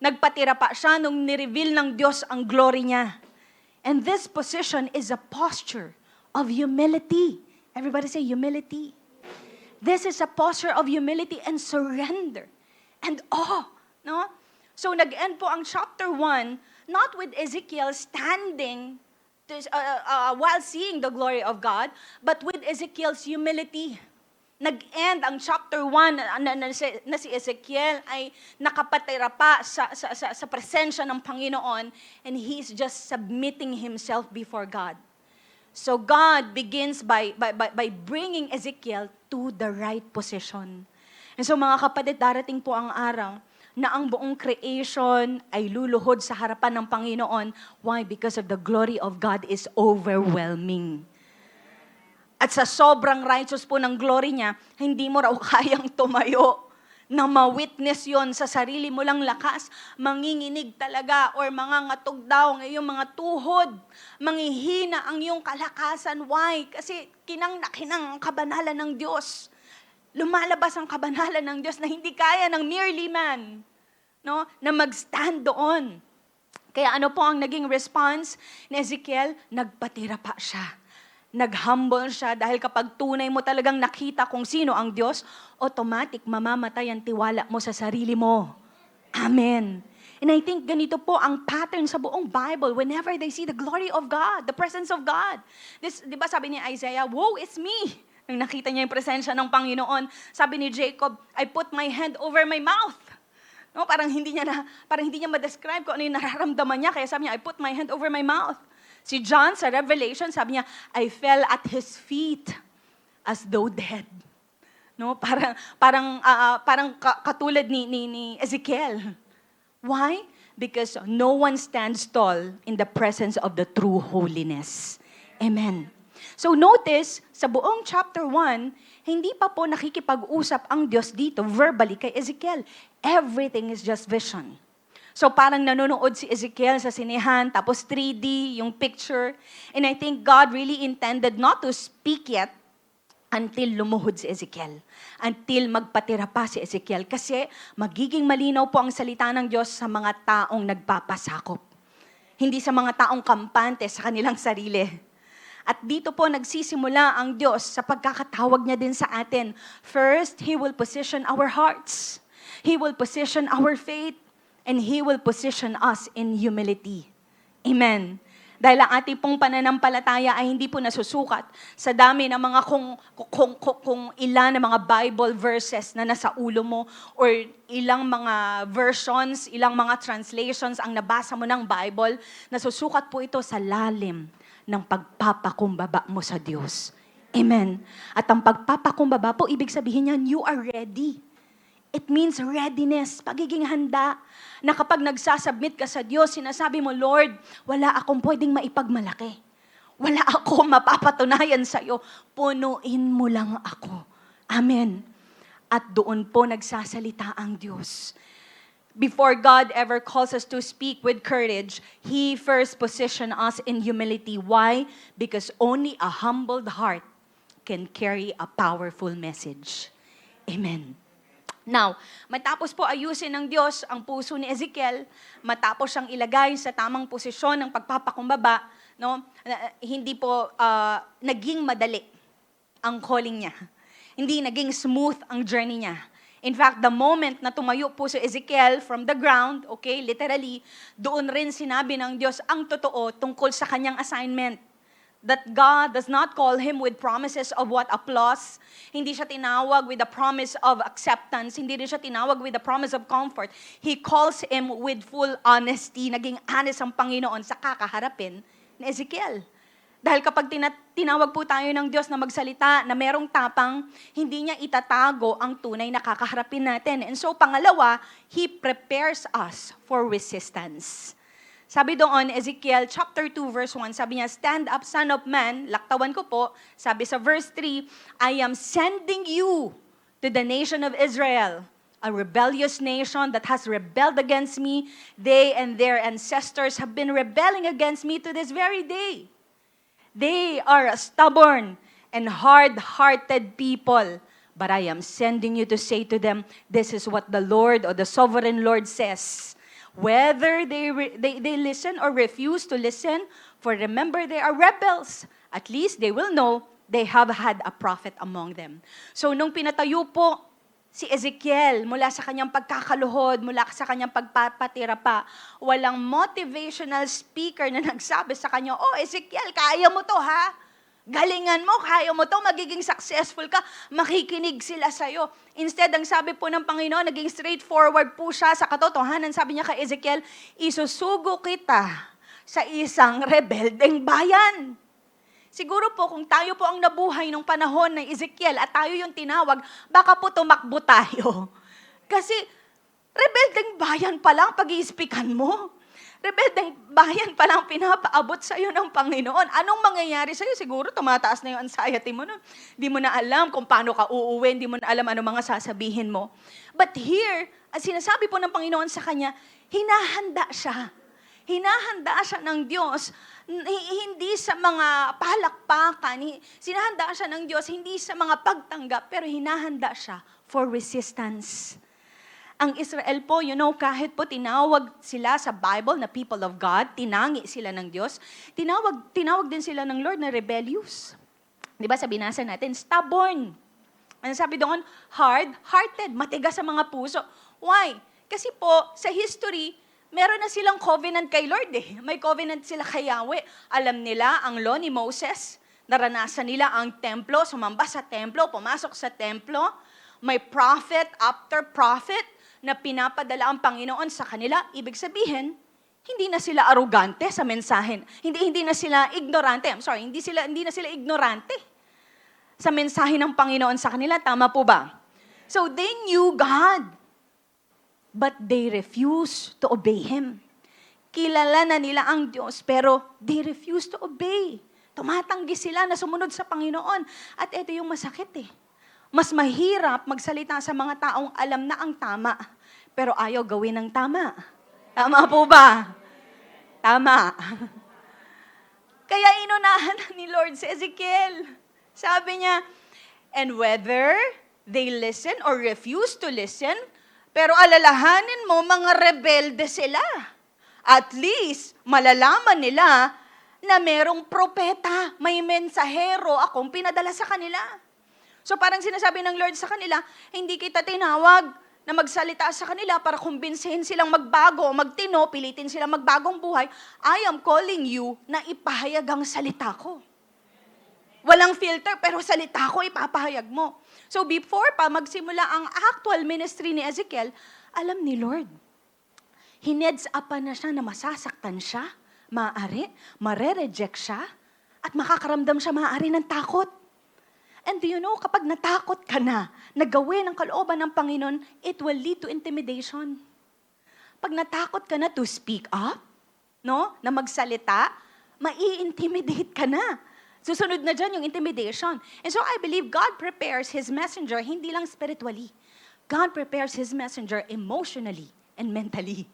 Speaker 5: Nagpatira pa siya nung nireveal ng Diyos ang glory niya. And this position is a posture of humility. Everybody say humility. This is a posture of humility and surrender and awe. No? So nag-end po ang chapter 1, not with Ezekiel standing while seeing the glory of God, but with Ezekiel's humility. Nag-end ang chapter 1 na si Ezekiel ay nakapatira pa sa presensya ng Panginoon, and he's just submitting himself before God. So God begins by bringing Ezekiel to the right position. And so mga kapatid, darating po ang araw na ang buong creation ay luluhod sa harapan ng Panginoon. Why? Because of the glory of God is overwhelming. At sa sobrang righteous po ng glory niya, hindi mo raw kayang tumayo na ma-witness yon sa sarili mo lang lakas. Manginginig talaga or mangangatog daw ng iyong mga tuhod. Manghihina ang iyong kalakasan. Why? Kasi kinang ang kabanalan ng Diyos. Lumalabas ang kabanalan ng Diyos na hindi kaya ng merely man, no, na mag-stand doon. Kaya ano po ang naging response ni Ezekiel? Nagpatira pa siya. Nag-humble siya dahil kapag tunay mo talagang nakita kung sino ang Diyos, automatic mamamatay ang tiwala mo sa sarili mo. Amen. And I think ganito po ang pattern sa buong Bible whenever they see the glory of God, the presence of God. This, di ba sabi ni Isaiah, woe is me. Nung nakita niya yung presensya ng Panginoon, sabi ni Jacob, I put my hand over my mouth. No, parang hindi niya ma-describe kung ano yung nararamdaman niya, kaya sabi niya, I put my hand over my mouth. Si John sa Revelation, sabi niya, I fell at His feet as though dead. No, parang katulad ni Ezekiel. Why? because no one stands tall in the presence of the true holiness. Amen. So notice, sa buong chapter 1, hindi pa po nakikipag-usap ang Diyos dito verbally kay Ezekiel. Everything is just vision. So parang nanonood si Ezekiel sa sinehan, tapos 3D yung picture. And I think God really intended not to speak yet until lumuhod si Ezekiel. Until magpatira pa si Ezekiel. Kasi magiging malinaw po ang salita ng Diyos sa mga taong nagpapasakop. Hindi sa mga taong kampante sa kanilang sarili. At dito po nagsisimula ang Diyos sa pagkakatawag niya din sa atin. First, He will position our hearts. He will position our faith. And He will position us in humility. Amen. Dahil ang ating pong pananampalataya ay hindi po nasusukat sa dami ng mga kung ilan na mga Bible verses na nasa ulo mo or ilang mga versions, ilang mga translations ang nabasa mo ng Bible. Nasusukat po ito sa lalim ng pagpapakumbaba mo sa Diyos. Amen. At ang pagpapakumbaba po, ibig sabihin niyan, you are ready. It means readiness, pagiging handa, na kapag nagsasubmit ka sa Diyos, sinasabi mo, Lord, wala akong pwedeng maipagmalaki. Wala akong mapapatunayan sa iyo. Punuin mo lang ako. Amen. At doon po nagsasalita ang Diyos. Before God ever calls us to speak with courage, He first positioned us in humility. Why? Because only a humbled heart can carry a powerful message. Amen. Now, matapos po ayusin ng Diyos ang puso ni Ezekiel, matapos siyang ilagay sa tamang posisyon ng pagpapakumbaba, no, hindi po naging madali ang calling niya. Hindi naging smooth ang journey niya. In fact, the moment na tumayo po si Ezekiel from the ground, okay, literally, doon rin sinabi ng Diyos ang totoo tungkol sa kanyang assignment. That God does not call him with promises of what applause. Hindi siya tinawag with the promise of acceptance. Hindi rin siya tinawag with the promise of comfort. He calls him with full honesty. Naging honest ang Panginoon sa kakaharapin ni Ezekiel. Dahil kapag tinawag po tayo ng Diyos na magsalita, na merong tapang, hindi niya itatago ang tunay na kakaharapin natin. And so, pangalawa, He prepares us for resistance. Sabi doon, Ezekiel chapter 2 verse 1, sabi niya, "Stand up, son of man," laktawan ko po, sabi sa verse 3, "I am sending you to the nation of Israel, a rebellious nation that has rebelled against me. They and their ancestors have been rebelling against me to this very day. They are a stubborn and hard-hearted people. But I am sending you to say to them, this is what the Lord or the sovereign Lord says. Whether they listen or refuse to listen, for remember they are rebels. At least they will know they have had a prophet among them." So nung pinatayo po si Ezekiel mula sa kanyang pagkakaluhod, mula sa kanyang pagpapatira pa, walang motivational speaker na nagsabi sa kanya, "Oh, Ezekiel, kaya mo to ha? Galingan mo, kaya mo to, magiging successful ka, makikinig sila sa'yo." Instead, ang sabi po ng Panginoon, naging straightforward po siya sa katotohanan. Sabi niya kay Ezekiel, "Isusugo kita sa isang rebeldeng bayan." Siguro po kung tayo po ang nabuhay nung panahon ng Ezekiel at tayo yung tinawag, baka po tumakbo tayo. Kasi rebeldeng bayan pa lang pag-iispikan mo. Rebeldeng bayan pa lang pinapaabot sa'yo ng Panginoon. Anong mangyayari sa'yo? Siguro tumataas na yung anxiety mo nun. Di mo na alam kung paano ka uuwi, di mo na alam ano mga sasabihin mo. But here, ang sinasabi po ng Panginoon sa kanya, hinahanda siya. Hinahanda siya ng Diyos, hindi sa mga palakpakan, sinahanda siya ng Diyos, hindi sa mga pagtanggap, pero hinahanda siya for resistance. Ang Israel po, kahit po tinawag sila sa Bible na people of God, tinangi sila ng Diyos, tinawag din sila ng Lord na rebellious. Di ba sabi nasa natin, stubborn. Ano sabi doon? Hard-hearted, matigas sa mga puso. Why? Kasi po, sa history, meron na silang covenant kay Lord eh. May covenant sila kay Yahweh. Alam nila ang law ni Moses. Naranasan nila ang templo, sumamba sa templo, pumasok sa templo. May prophet after prophet na pinapadala ang Panginoon sa kanila. Ibig sabihin, hindi na sila arugante sa mensahe. Hindi na sila ignorante. Hindi na sila ignorante sa mensahe ng Panginoon sa kanila. Tama po ba? So they knew God. But they refuse to obey Him. kilala na nila ang Diyos, pero they refuse to obey. Tumatanggi sila na sumunod sa Panginoon. At ito yung masakit eh. Mas mahirap magsalita sa mga taong alam na ang tama, pero ayaw gawin ang tama. Tama po ba? Tama. Kaya inunahan ni Lord si Ezekiel. Sabi niya, and whether they listen or refuse to listen, pero alalahanin mo, mga rebelde sila. At least, malalaman nila na merong propeta, may mensahero akong pinadala sa kanila. So parang sinasabi ng Lord sa kanila, hindi kita tinawag na magsalita sa kanila para kumbinsihin silang magbago, magtino, pilitin silang magbagong buhay. I am calling you na ipahayag ang salita ko. Walang filter, pero salita ko ipapahayag mo. So before pa magsimula ang actual ministry ni Ezekiel, alam ni Lord, hineds upan na siya na masasaktan siya, maaari, mare-reject siya, at makakaramdam siya maaari ng takot. And do you know, kapag natakot ka na gawin ang kalooban ng Panginoon, it will lead to intimidation. Pag natakot ka na to speak up, no, na magsalita, mai-intimidate ka na. Susunod na dyan yung intimidation. And so I believe God prepares His messenger, hindi lang spiritually. God prepares His messenger emotionally and mentally.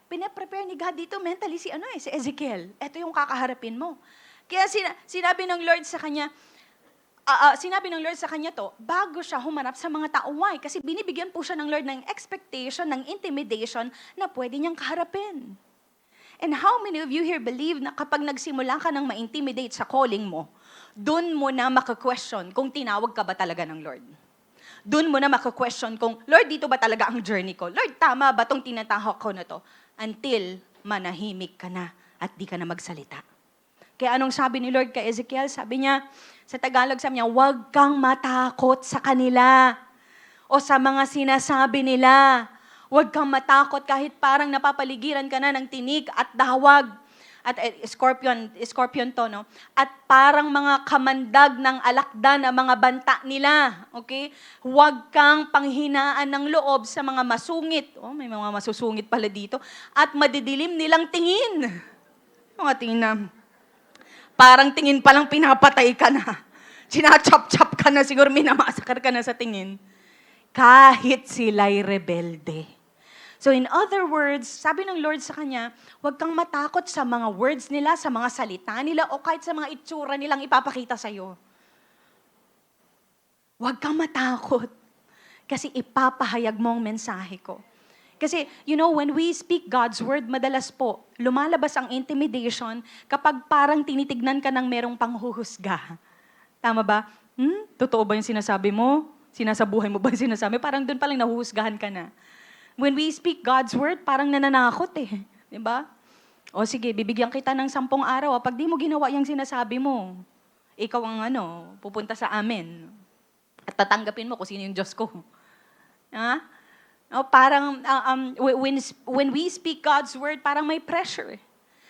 Speaker 5: Pinaprepare ni God dito mentally si Ezekiel. Ito yung kakaharapin mo. Kaya sinabi ng Lord sa kanya, to, bago siya humarap sa mga tao. Why? Kasi binibigyan po siya ng Lord ng expectation, ng intimidation na pwede niyang kaharapin. And how many of you here believe na kapag nagsimula ka ng ma-intimidate sa calling mo, dun mo na maka-question kung tinawag ka ba talaga ng Lord? Dun mo na maka-question kung, Lord, dito ba talaga ang journey ko? Lord, tama ba tong tinatahak ko na to? Until manahimik ka na at di ka na magsalita. Kaya anong sabi ni Lord kay Ezekiel? Sabi niya, sa Tagalog sabi niya, huwag kang matakot sa kanila o sa mga sinasabi nila. Huwag kang matakot kahit parang napapaligiran ka na ng tinig at dawag. At scorpion to, no? At parang mga kamandag ng alakdan ang mga banta nila. Okay? Huwag kang panghinaan ng loob sa mga masungit. Oh, may mga masusungit pala dito. At madidilim nilang tingin. Mga tingin na, parang tingin palang pinapatay ka na. Sinachop-chop ka na, siguro minamasakar ka na sa tingin. Kahit sila'y rebelde. So in other words, sabi ng Lord sa kanya, huwag kang matakot sa mga words nila, sa mga salita nila, o kahit sa mga itsura nilang ipapakita sa'yo. Huwag kang matakot. Kasi ipapahayag mo ang mensahe ko. Kasi, you know, when we speak God's word, madalas po, lumalabas ang intimidation kapag parang tinitignan ka ng merong panghuhusga. Tama ba? Totoo ba yung sinasabi mo? Sinasabuhay mo ba yung sinasabi? Parang doon palang nahuhusgahan ka na. When we speak God's word, parang nananakot eh. Di ba? O sige, bibigyan kita ng 10 araw. Pag di mo ginawa yung sinasabi mo, ikaw ang pupunta sa amin. At tatanggapin mo kung sino yung Diyos ko. Ha? No, parang, when we speak God's word, parang may pressure.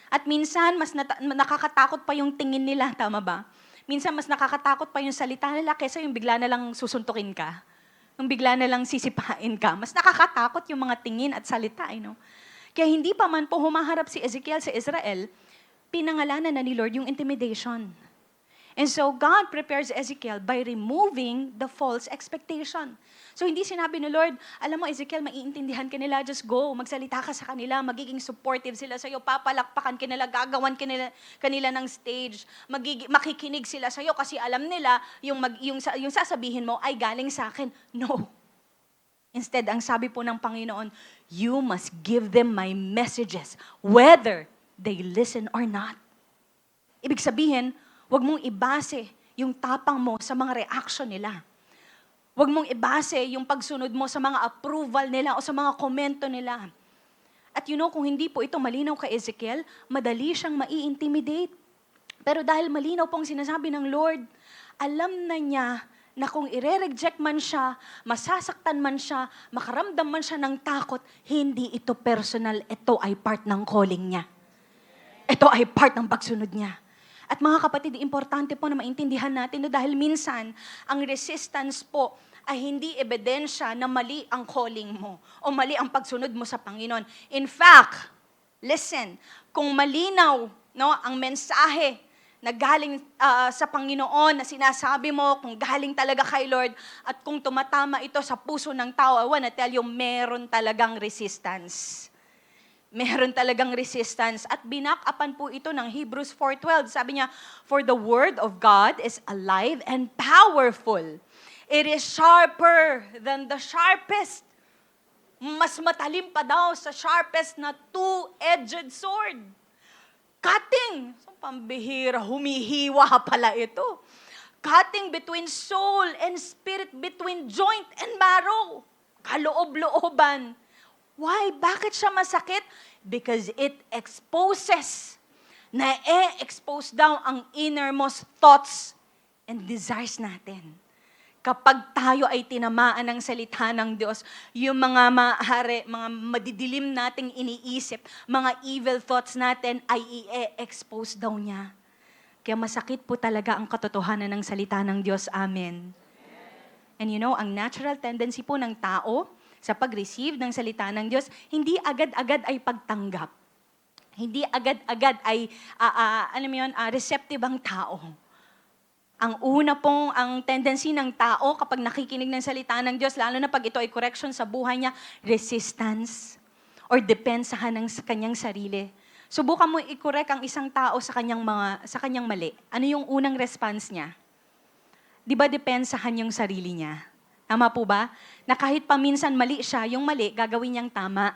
Speaker 5: At minsan, mas nakakatakot pa yung tingin nila. Tama ba? Minsan, mas nakakatakot pa yung salita nila kaysa yung bigla na lang susuntukin ka. Yung bigla na lang sisipain ka. Mas nakakatakot yung mga tingin at salita. Kaya hindi pa man po humaharap si Ezekiel sa Israel, pinangalanan na ni Lord yung intimidation. And so, God prepares Ezekiel by removing the false expectation. So, hindi sinabi ni Lord, alam mo, Ezekiel, maiintindihan ka nila, just go, magsalita ka sa kanila, magiging supportive sila sa'yo, papalakpakan ka nila, gagawan kanila ng stage, makikinig sila sa'yo kasi alam nila yung sasabihin mo ay galing sa akin. No. Instead, ang sabi po ng Panginoon, you must give them my messages, whether they listen or not. Ibig sabihin, huwag mong ibase yung tapang mo sa mga reaction nila. Huwag mong ibase yung pagsunod mo sa mga approval nila o sa mga komento nila. At you know, kung hindi po ito malinaw kay Ezekiel, madali siyang mai-intimidate. Pero dahil malinaw pong sinasabi ng Lord, alam na niya na kung ire-reject man siya, masasaktan man siya, makaramdam man siya ng takot, hindi ito personal, ito ay part ng calling niya. Ito ay part ng pagsunod niya. At mga kapatid, importante po na maintindihan natin na dahil minsan, ang resistance po ay hindi ebidensya na mali ang calling mo o mali ang pagsunod mo sa Panginoon. In fact, Listen, kung malinaw, no, ang mensahe na galing sa Panginoon na sinasabi mo, kung galing talaga kay Lord, at kung tumatama ito sa puso ng tao, I wanna tell you, meron talagang resistance. Meron talagang resistance. At binak-upan po ito ng Hebrews 4:12. Sabi niya, "For the word of God is alive and powerful. It is sharper than the sharpest." Mas matalim pa daw sa sharpest na two-edged sword. Cutting. So, pambihira, humihiwa pala ito. Cutting between soul and spirit, between joint and marrow. Kaloob-looban. Why? Bakit siya masakit? Because it exposes. Na-expose daw ang innermost thoughts and desires natin. Kapag tayo ay tinamaan ng salita ng Diyos, yung mga maaari, mga madidilim nating iniisip, mga evil thoughts natin ay i-expose daw niya. Kaya masakit po talaga ang katotohanan ng salita ng Diyos. Amen. And you know, ang natural tendency po ng tao sa pag-receive ng salita ng Diyos, hindi agad-agad ay pagtanggap. Hindi agad-agad ay, receptive ang tao. Ang una pong, ang tendency ng tao kapag nakikinig ng salita ng Diyos, lalo na pag ito ay correction sa buhay niya, resistance or depensahan ng sa kanyang sarili. Subukan mo i-correct ang isang tao sa kanyang mali. Ano yung unang response niya? Di ba depensahan yung sarili niya? Tama po ba? Na kahit paminsan mali siya, yung mali, gagawin niyang tama.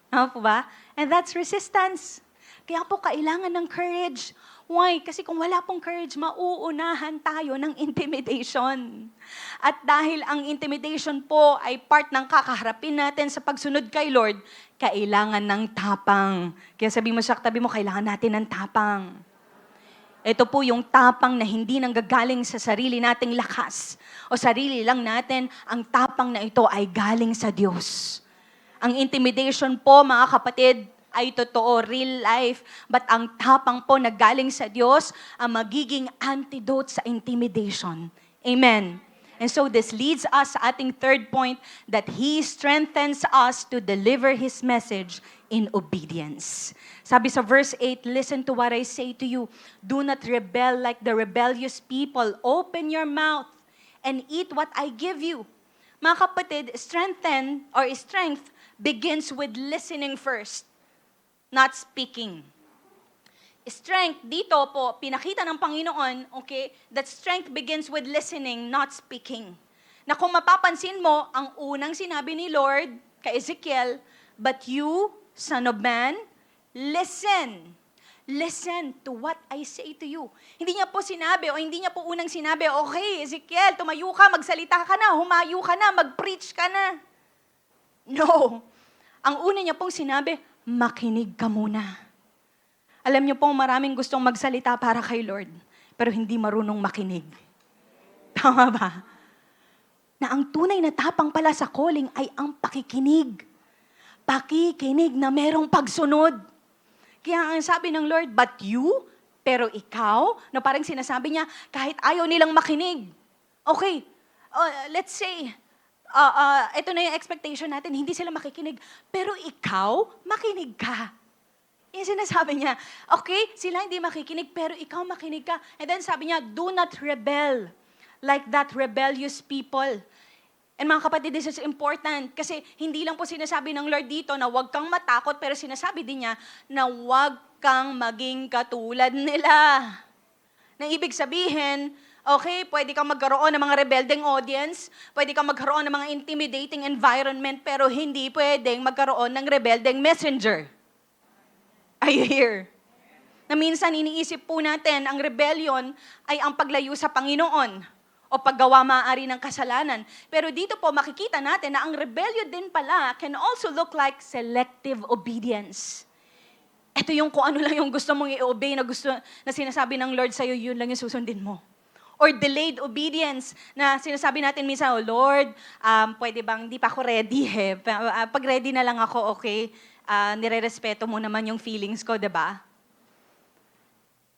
Speaker 5: Tama po ba? And that's resistance. Kaya po kailangan ng courage. Why? Kasi kung wala pong courage, mauunahan tayo ng intimidation. At dahil ang intimidation po ay part ng kakaharapin natin sa pagsunod kay Lord, kailangan ng tapang. Kaya sabi mo sa katabi mo, kailangan natin ng tapang. Ito po yung tapang na hindi nanggagaling sa sarili nating lakas o sarili lang natin. Ang tapang na ito ay galing sa Diyos. Ang intimidation po, mga kapatid, ay totoo, real life. But ang tapang po na galing sa Diyos ang magiging antidote sa intimidation. Amen. And so this leads us sa ating third point, that He strengthens us to deliver His message in obedience. Sabi sa verse 8, "Listen to what I say to you. Do not rebel like the rebellious people. Open your mouth and eat what I give you." Mga kapatid, strength begins with listening first, not speaking. Strength, dito po, pinakita ng Panginoon, okay, that strength begins with listening, not speaking. Na kung mapapansin mo, ang unang sinabi ni Lord kay Ezekiel, "But you, son of man, listen. Listen to what I say to you." Hindi niya po sinabi, o hindi niya po unang sinabi, "Okay, Ezekiel, tumayo ka, magsalita ka na, humayo ka na, mag-preach ka na." No. Ang una niya pong sinabi, makinig ka muna. Alam niyo pong maraming gustong magsalita para kay Lord, pero hindi marunong makinig. Tama ba? Na ang tunay na tapang pala sa calling ay ang pakikinig. Pakikinig na merong pagsunod. Kaya ang sabi ng Lord, "But you," pero ikaw, na parang sinasabi niya, kahit ayaw nilang makinig. Okay, let's say, ito na yung expectation natin, hindi sila makikinig. Pero ikaw, makinig ka. Yung sinasabi niya, okay, sila hindi makikinig, pero ikaw makinig ka. And then sabi niya, "Do not rebel like that rebellious people." And mga kapatid, this is important kasi hindi lang po sinasabi ng Lord dito na huwag kang matakot, pero sinasabi din niya na huwag kang maging katulad nila. Na ibig sabihin, okay, pwede kang magkaroon ng mga rebelding audience, pwede kang magkaroon ng mga intimidating environment, pero hindi pwedeng magkaroon ng rebelding messenger. Are you here? Na minsan iniisip po natin, ang rebellion ay ang paglayo sa Panginoon o paggawa maaari ng kasalanan. Pero dito po makikita natin na ang rebellion din pala can also look like selective obedience. Ito yung kung ano lang yung gusto mong i-obey na sinasabi ng Lord sa'yo, yun lang yung susundin mo. Or delayed obedience na sinasabi natin minsan, "Oh Lord, pwede bang di pa ako ready pag ready na lang ako, okay? Nire-respeto mo naman yung feelings ko, diba?"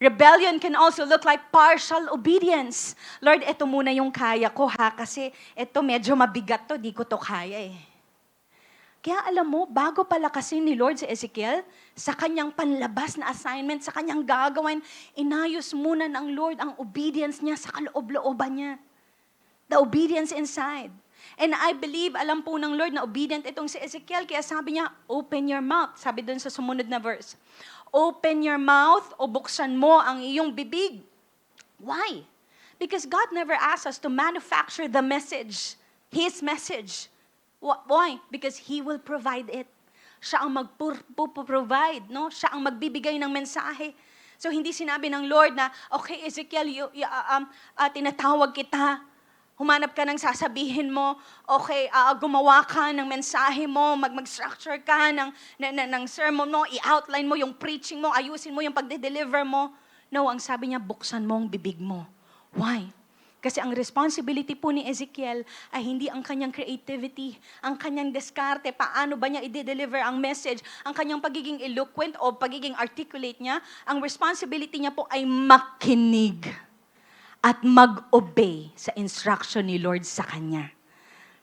Speaker 5: Rebellion can also look like partial obedience. "Lord, ito muna yung kaya ko kasi ito medyo mabigat to, di ko to kaya eh." Kaya alam mo, bago palakasin ni Lord si Ezekiel, sa kanyang panlabas na assignment, sa kanyang gagawin, inayos muna ng Lord ang obedience niya sa kaloob-looban niya. The obedience inside. And I believe, alam po ng Lord na obedient itong si Ezekiel, kaya sabi niya, open your mouth. Sabi dun sa sumunod na verse. Open your mouth o buksan mo ang iyong bibig. Why? Because God never asked us to manufacture the message, His message. Why? Because He will provide it. Siya ang mag-provide, no? Siya ang magbibigay ng mensahe. So hindi sinabi ng Lord na, okay Ezekiel, tinatawag kita. Humanap ka ng sasabihin mo, okay, gumawa ka ng mensahe mo, mag-structure ka ng sermon mo, i-outline mo yung preaching mo, ayusin mo yung pagde-deliver mo. No, ang sabi niya, buksan mo ang bibig mo. Why? Kasi ang responsibility po ni Ezekiel ay hindi ang kanyang creativity, ang kanyang diskarte, paano ba niya i-deliver ang message, ang kanyang pagiging eloquent o pagiging articulate niya, ang responsibility niya po ay makinig at mag-obey sa instruction ni Lord sa kanya.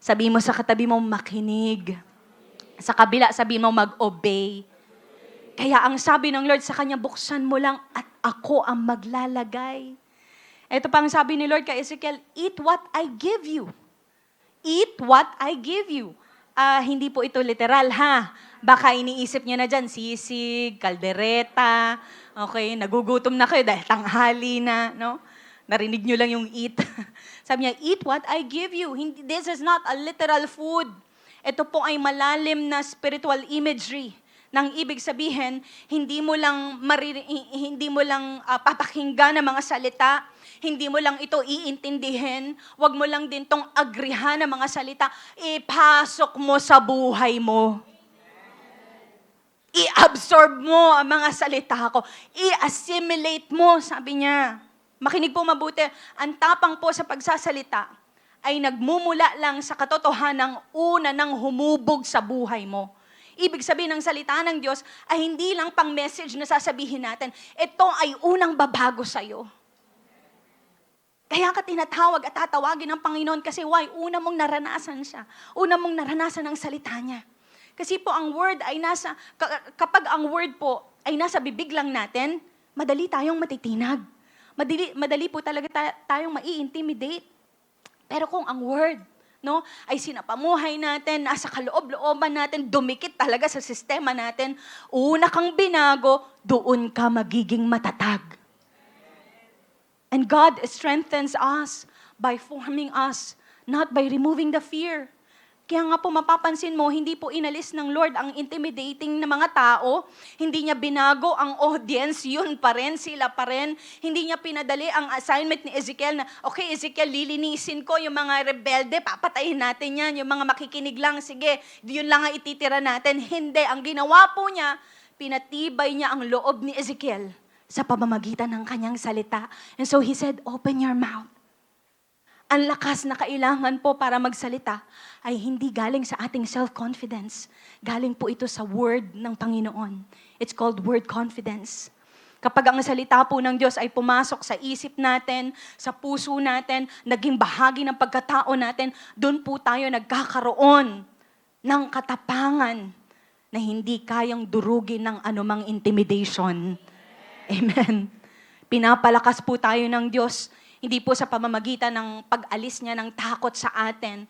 Speaker 5: Sabi mo sa katabi mo, makinig. Sa kabila, sabi mo, mag-obey. Kaya ang sabi ng Lord sa kanya, buksan mo lang at ako ang maglalagay. Ito pa ang sabi ni Lord kay Ezekiel, eat what I give you. Eat what I give you. Hindi po ito literal, ha? Baka iniisip niya na dyan, sisig, kaldereta, okay, nagugutom na kayo dahil tanghali na, no? Narinig nyo lang yung eat. Sabi niya, eat what I give you. This is not a literal food. Ito po ay malalim na spiritual imagery. Nang ibig sabihin, hindi mo lang papakinggan ng mga salita, hindi mo lang ito iintindihin, wag mo lang din tong agrihan ng mga salita, ipasok mo sa buhay mo. I-absorb mo ang mga salita ko. I-assimilate mo, sabi niya. Makinig po mabuti, ang tapang po sa pagsasalita ay nagmumula lang sa katotohanan una nang humubog sa buhay mo. Ibig sabihin ng salita ng Diyos ay hindi lang pang message na sasabihin natin. Ito ay unang babago sa'yo. Kaya ka tinatawag at tatawagin ng Panginoon kasi why? Una mong naranasan siya. Una mong naranasan ang salita niya. Kasi po ang word ay kapag ang word po ay nasa bibig lang natin, madali tayong matitinag. Madali po talaga tayong mai-intimidate. Pero kung ang word, no, ay sinapamuhay natin, nasa kaloob-looban natin, dumikit talaga sa sistema natin, una kang binago, doon ka magiging matatag. And God strengthens us by forming us, not by removing the fear. Kaya nga po mapapansin mo, hindi po inalis ng Lord ang intimidating na mga tao. Hindi niya binago ang audience, yun pa rin, sila pa rin. Hindi niya pinadali ang assignment ni Ezekiel na, okay Ezekiel, lilinisin ko yung mga rebelde, papatayin natin yan. Yung mga makikinig lang, sige, yun lang ang ititira natin. Hindi, ang ginawa po niya, pinatibay niya ang loob ni Ezekiel sa pamamagitan ng kanyang salita. And so he said, open your mouth. Ang lakas na kailangan po para magsalita ay hindi galing sa ating self-confidence. Galing po ito sa word ng Panginoon. It's called word confidence. Kapag ang salita po ng Diyos ay pumasok sa isip natin, sa puso natin, naging bahagi ng pagkatao natin, doon po tayo nagkakaroon ng katapangan na hindi kayang durugin ng anumang intimidation. Amen. Pinapalakas po tayo ng Diyos. Hindi po sa pamamagitan ng pag-alis niya ng takot sa atin.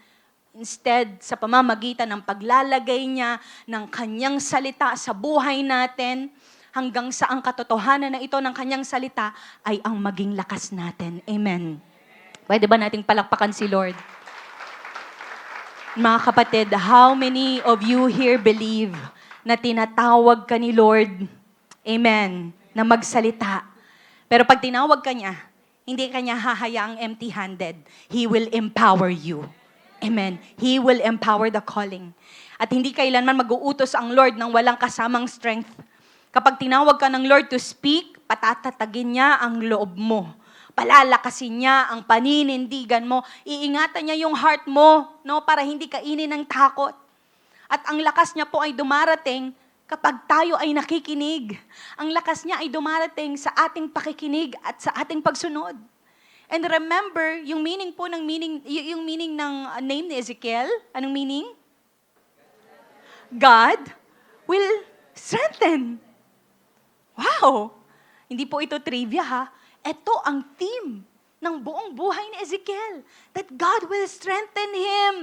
Speaker 5: Instead, sa pamamagitan ng paglalagay niya ng kanyang salita sa buhay natin, hanggang sa ang katotohanan na ito ng kanyang salita ay ang maging lakas natin. Amen. Pwede ba nating palakpakan si Lord? Mga kapatid, how many of you here believe na tinatawag ka ni Lord, amen, na magsalita? Pero pag tinawag ka niya, hindi ka niya hahayaang empty-handed. He will empower you. Amen. He will empower the calling. At hindi kailanman mag-uutos ang Lord ng walang kasamang strength. Kapag tinawag ka ng Lord to speak, patatatagin niya ang loob mo. Palalakasin niya ang paninindigan mo. Iingatan niya yung heart mo, no, para hindi kainin ng takot. At ang lakas niya po ay dumarating kapag tayo ay nakikinig. Ang lakas niya ay dumarating sa ating pakikinig at sa ating pagsunod. And remember, yung meaning ng name ni Ezekiel, anong meaning? God will strengthen. Wow! Hindi po ito trivia ha. Ito ang theme ng buong buhay ni Ezekiel. That God will strengthen him.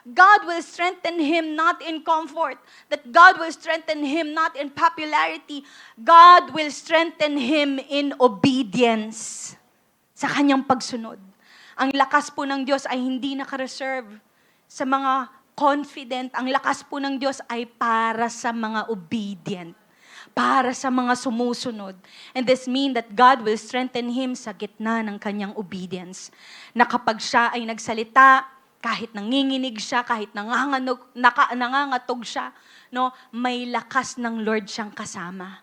Speaker 5: God will strengthen him not in comfort. That God will strengthen him not in popularity. God will strengthen him in obedience. Sa kanyang pagsunod. Ang lakas po ng Diyos ay hindi nakareserve sa mga confident. Ang lakas po ng Diyos ay para sa mga obedient. Para sa mga sumusunod. And this mean that God will strengthen him sa gitna ng kanyang obedience. Na kapag siya ay nagsalita, kahit nanginginig siya, kahit nangangatog siya, no, may lakas ng Lord siyang kasama.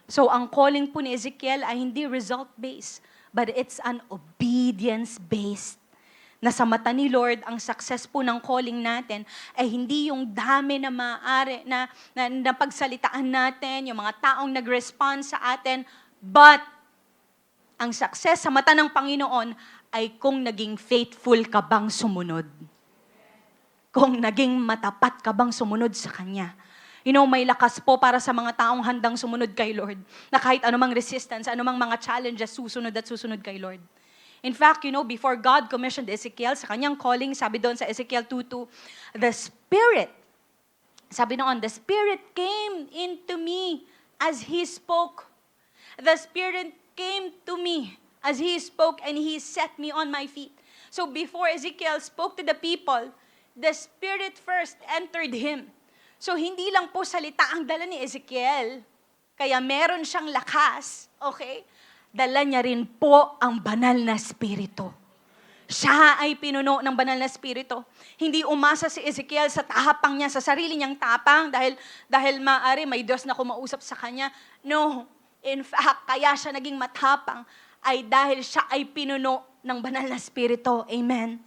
Speaker 5: So ang calling po ni Ezekiel ay hindi result-based, but it's an obedience-based. Na sa mata ni Lord, ang success po ng calling natin ay hindi yung dami na maaari, na pagsalitaan natin, yung mga taong nag-respond sa atin, but ang success sa mata ng Panginoon ay kung naging faithful ka bang sumunod. Kung naging matapat ka bang sumunod sa Kanya. You know, may lakas po para sa mga taong handang sumunod kay Lord. Na kahit anumang resistance, anumang mga challenges, susunod at susunod kay Lord. In fact, you know, before God commissioned Ezekiel, sa kanyang calling, sabi doon sa Ezekiel 2:2, the Spirit, sabi noon, the Spirit came into me as He spoke. The Spirit came to me as He spoke and He set me on my feet. So before Ezekiel spoke to the people, the Spirit first entered him. So hindi lang po salita ang dala ni Ezekiel, kaya meron siyang lakas, okay? Dala niya rin po ang banal na Espiritu. Siya ay pinuno ng banal na Espiritu. Hindi umasa si Ezekiel sa tahapang niya, sa sarili niyang tapang, dahil maaari may Diyos na kumausap sa kanya. No, in fact, kaya siya naging matapang ay dahil siya ay pinuno ng banal na Espiritu. Amen.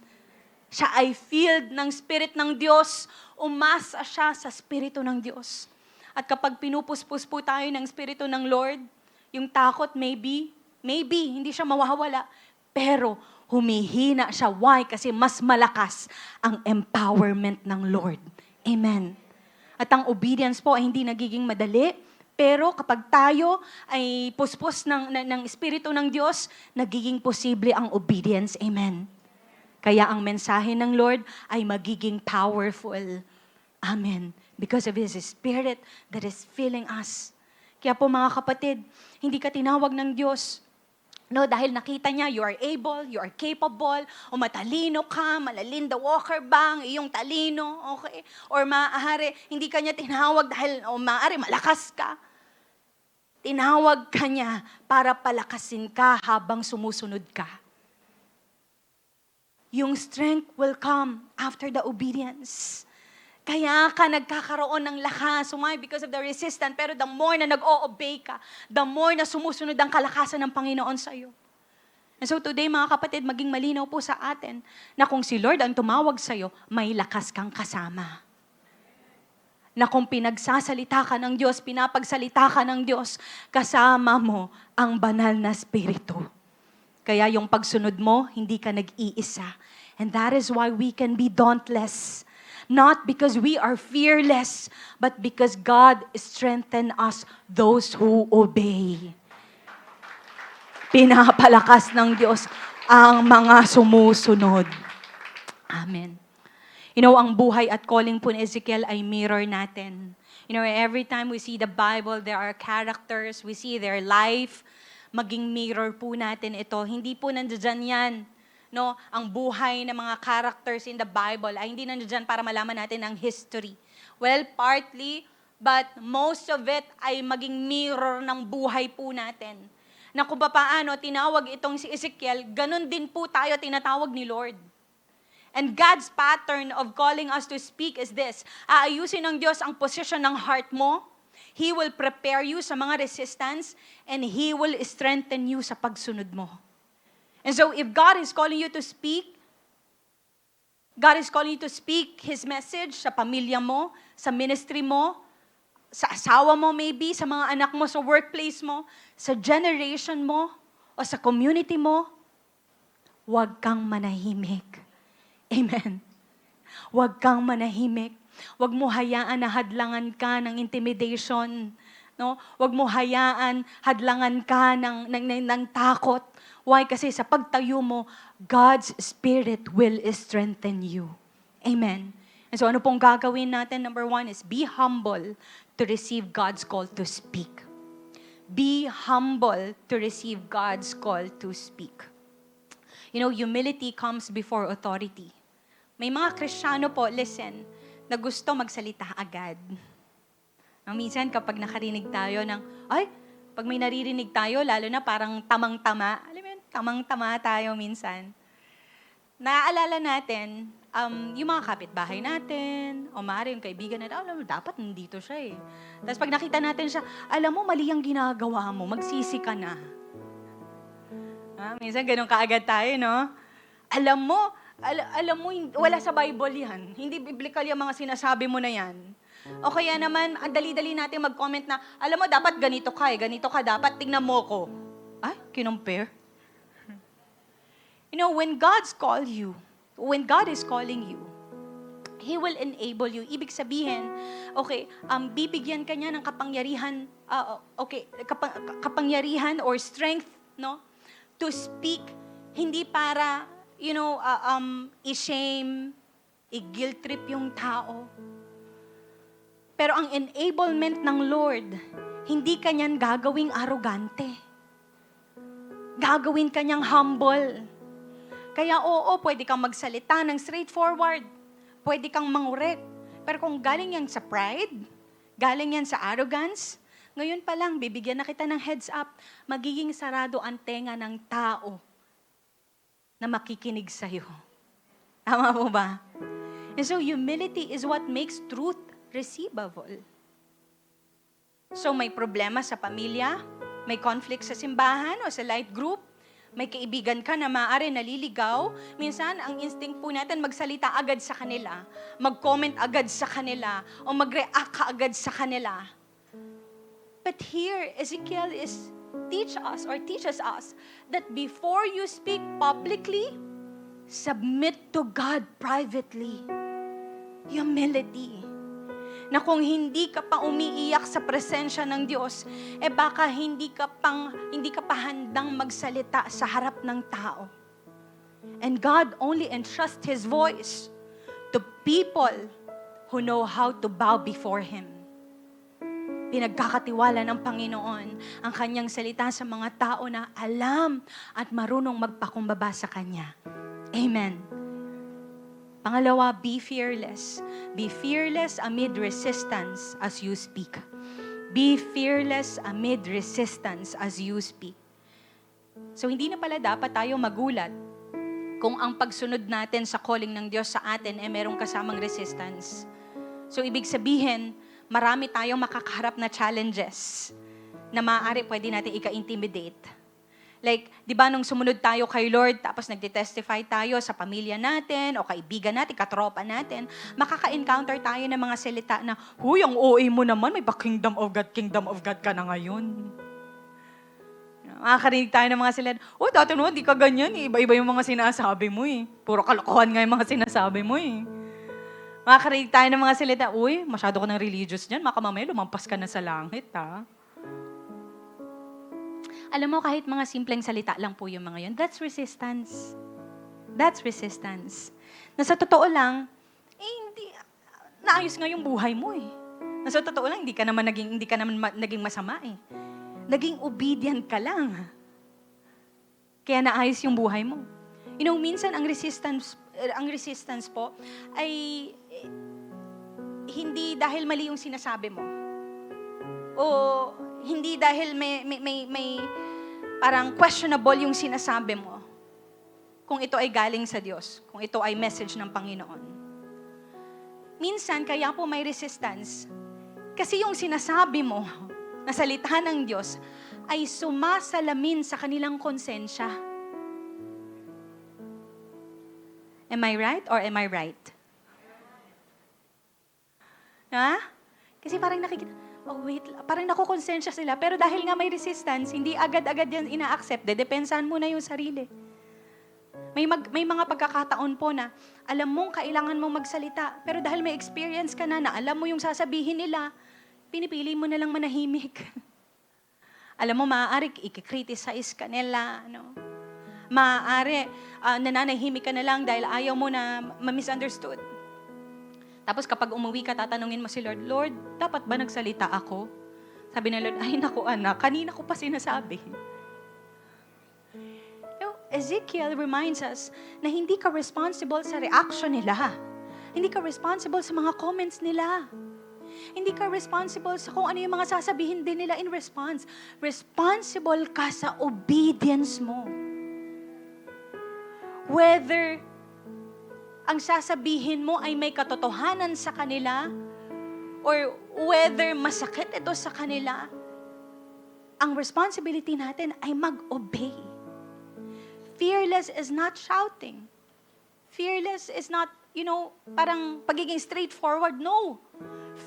Speaker 5: Siya ay filled ng Spirit ng Diyos. Umasa siya sa Espiritu ng Diyos. At kapag pinupuspos po tayo ng Espiritu ng Lord, yung takot maybe, hindi siya mawawala. Pero humihina siya. Why? Kasi mas malakas ang empowerment ng Lord. Amen. At ang obedience po ay hindi nagiging madali. Pero kapag tayo ay puspos ng Espiritu ng Diyos, nagiging posible ang obedience. Amen. Kaya ang mensahe ng Lord ay magiging powerful. Amen. Because of His Spirit that is filling us. Kaya po mga kapatid, hindi ka tinawag ng Diyos. No, dahil nakita niya, you are able, you are capable, o matalino ka, malalinda walker bang, iyong talino, okay? Or maaari, hindi ka niya tinawag dahil, o maaari, malakas ka. Tinawag ka niya para palakasin ka habang sumusunod ka. Yung strength will come after the obedience. Kaya ka nagkakaroon ng lakas. Why? Because of the resistance. Pero the more na nag-o-obey ka, the more na sumusunod ang kalakasan ng Panginoon sa iyo. And so today, mga kapatid, maging malinaw po sa atin na kung si Lord ang tumawag sa iyo, may lakas kang kasama. Na kung pinagsasalita ka ng Diyos, pinapagsalita ka ng Diyos, kasama mo ang banal na Espiritu. Kaya yung pagsunod mo, hindi ka nag-iisa. And that is why we can be dauntless. Not because we are fearless, but because God strengthens us, those who obey. Pinapalakas ng Diyos ang mga sumusunod. Amen. You know, ang buhay at calling po ni Ezekiel ay mirror natin. You know, every time we see the Bible, there are characters, we see their life, maging mirror po natin ito. Hindi po nandiyan yan. No, ang buhay ng mga characters in the Bible ay hindi nandiyan para malaman natin ang history. Well, partly, but most of it ay maging mirror ng buhay po natin. Na kung paano tinawag itong si Ezekiel, ganun din po tayo tinatawag ni Lord. And God's pattern of calling us to speak is this. Aayusin ng Diyos ang posisyon ng heart mo. He will prepare you sa mga resistance and He will strengthen you sa pagsunod mo. And so if God is calling you to speak, God is calling you to speak His message sa pamilya mo, sa ministry mo, sa asawa mo maybe, sa mga anak mo, sa workplace mo, sa generation mo, o sa community mo, huwag kang manahimik. Amen. Huwag kang manahimik. Huwag mo hayaan na hadlangan ka ng intimidation. No? Huwag mo hayaan hadlangan ka ng takot. Why? Kasi sa pagtayo mo, God's Spirit will strengthen you. Amen. And so ano pong gagawin natin? Number 1 is be humble to receive God's call to speak. Be humble to receive God's call to speak. You know, humility comes before authority. May mga Kristiyano po, listen, na gusto magsalita agad. Minsan kapag nakarinig tayo ng, pag may naririnig tayo, lalo na parang tamang-tama, alam mo yun, tamang-tama tayo minsan. Naaalala natin, yung mga kapitbahay natin, o maaari yung kaibigan natin, alam mo, dapat nandito siya eh. Tapos pag nakita natin siya, alam mo, mali ang ginagawa mo, magsisi ka na. Minsan ganun kaagad tayo, no? Alam mo, wala sa Bible yan. Hindi biblical yung mga sinasabi mo na yan. O kaya naman, ang dali-dali natin mag-comment na, alam mo, dapat ganito ka eh, ganito ka dapat, tingnan mo ko. Ay, kinumpare. You know, when God is calling you, He will enable you. Ibig sabihin, okay, bibigyan ka niya ng kapangyarihan, kapangyarihan or strength, no? To speak, hindi para, i-shame, i-guilt trip yung tao. Pero ang enablement ng Lord, hindi kanyan gagawing arrogante. Gagawin kanyang humble. Kaya pwede kang magsalita ng straightforward. Pwede kang mangurek. Pero kung galing yan sa pride, galing yan sa arrogance, ngayon pa lang, bibigyan na kita ng heads up, magiging sarado ang tenga ng tao na makikinig sa'yo. Tama po ba? And so humility is what makes truth receivable. So may problema sa pamilya, may conflict sa simbahan o sa light group, may kaibigan ka na maaari naliligaw, minsan ang instinct po natin magsalita agad sa kanila, mag-comment agad sa kanila, o mag-react ka agad sa kanila. But here, Ezekiel teaches us that before you speak publicly, submit to God privately. Humility. Na kung hindi ka pa umiiyak sa presensya ng Diyos, baka hindi ka pa handang magsalita sa harap ng tao. And God only entrusts His voice to people who know how to bow before Him. Pinagkakatiwala ng Panginoon ang kanyang salita sa mga tao na alam at marunong magpakumbaba sa Kanya. Amen. Pangalawa, be fearless. Be fearless amid resistance as you speak. Be fearless amid resistance as you speak. So hindi na pala dapat tayo magulat kung ang pagsunod natin sa calling ng Diyos sa atin merong kasamang resistance. So ibig sabihin, marami tayong makakaharap na challenges na maaari pwede natin ika-intimidate. Like, di ba nung sumunod tayo kay Lord, tapos nagtitestify tayo sa pamilya natin, o kaibigan natin, katropa natin, makaka-encounter tayo ng mga salita na, huy, ang OA mo naman, may pa-kingdom of God ka na ngayon. Makakarinig tayo ng mga salita, dati no, di ka ganyan, iba-iba yung mga sinasabi mo eh. Puro kalokohan nga yung mga sinasabi mo eh. Makakarinig tayo ng mga salita, masyado ka ng religious dyan, makamamaya lumampas ka na sa langit ha. Alam mo, kahit mga simpleng salita lang po yung mga yun, that's resistance. That's resistance. Na sa totoo lang, hindi, naayos nga yung buhay mo eh. Na sa totoo lang, hindi ka naman naging masama eh. Naging obedient ka lang. Kaya naayos yung buhay mo. You know, minsan ang resistance po ay hindi dahil mali yung sinasabi mo. O hindi dahil may parang questionable yung sinasabi mo. Kung ito ay galing sa Diyos, kung ito ay message ng Panginoon. Minsan, kaya po may resistance, kasi yung sinasabi mo na salita ng Diyos ay sumasalamin sa kanilang konsensya. Am I right or am I right? Ha? Kasi parang nakikita, parang nakukonsensya sila. Pero dahil nga may resistance, hindi agad-agad yan ina-accept. Dedepensahan mo na yung sarili. May mga pagkakataon po na alam mong kailangan mong magsalita, pero dahil may experience ka na alam mo yung sasabihin nila, pinipili mo na lang manahimik. Alam mo, maaari i-criticize ka nila, no? Maaari nananahimik ka na lang dahil ayaw mo na ma-misunderstood. Tapos kapag umuwi ka, tatanungin mo si Lord, Lord, dapat ba nagsalita ako? Sabi ng Lord, ay naku anak, kanina ko pa sinasabi. Ezekiel reminds us na hindi ka responsible sa reaction nila. Hindi ka responsible sa mga comments nila. Hindi ka responsible sa kung ano yung mga sasabihin din nila in response. Responsible ka sa obedience mo. Whether ang sasabihin mo ay may katotohanan sa kanila or whether masakit ito sa kanila, ang responsibility natin ay mag-obey. Fearless is not shouting. Fearless is not, parang pagiging straightforward. No.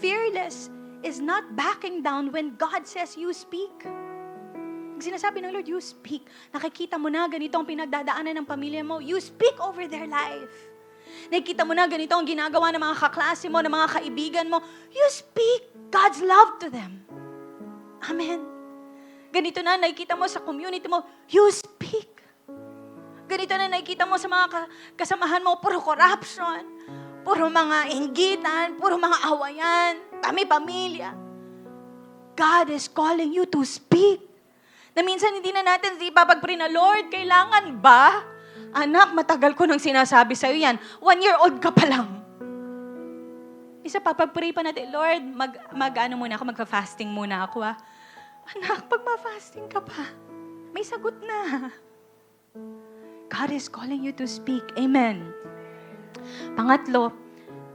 Speaker 5: Fearless is not backing down when God says you speak. Sinasabi ng Lord, you speak. Nakikita mo na ganito ang pinagdadaanan ng pamilya mo. You speak over their life. Nakikita mo na ganito ang ginagawa ng mga kaklase mo, ng mga kaibigan mo. You speak God's love to them. Amen. Ganito na nakikita mo sa community mo. You speak. Ganito na nakikita mo sa mga kasamahan mo, puro corruption, puro mga inggitan, puro mga awayan, pamilya. God is calling you to speak. Na minsan hindi na natin ipapag-pray na, Lord, kailangan ba? Anak, matagal ko nang sinasabi sa'yo yan. 1-year-old ka pa lang. Isa papag-pray pa natin, Lord, magfa-fasting muna ako Anak, pag ma-fasting ka pa, may sagot na. God is calling you to speak. Amen. Pangatlo,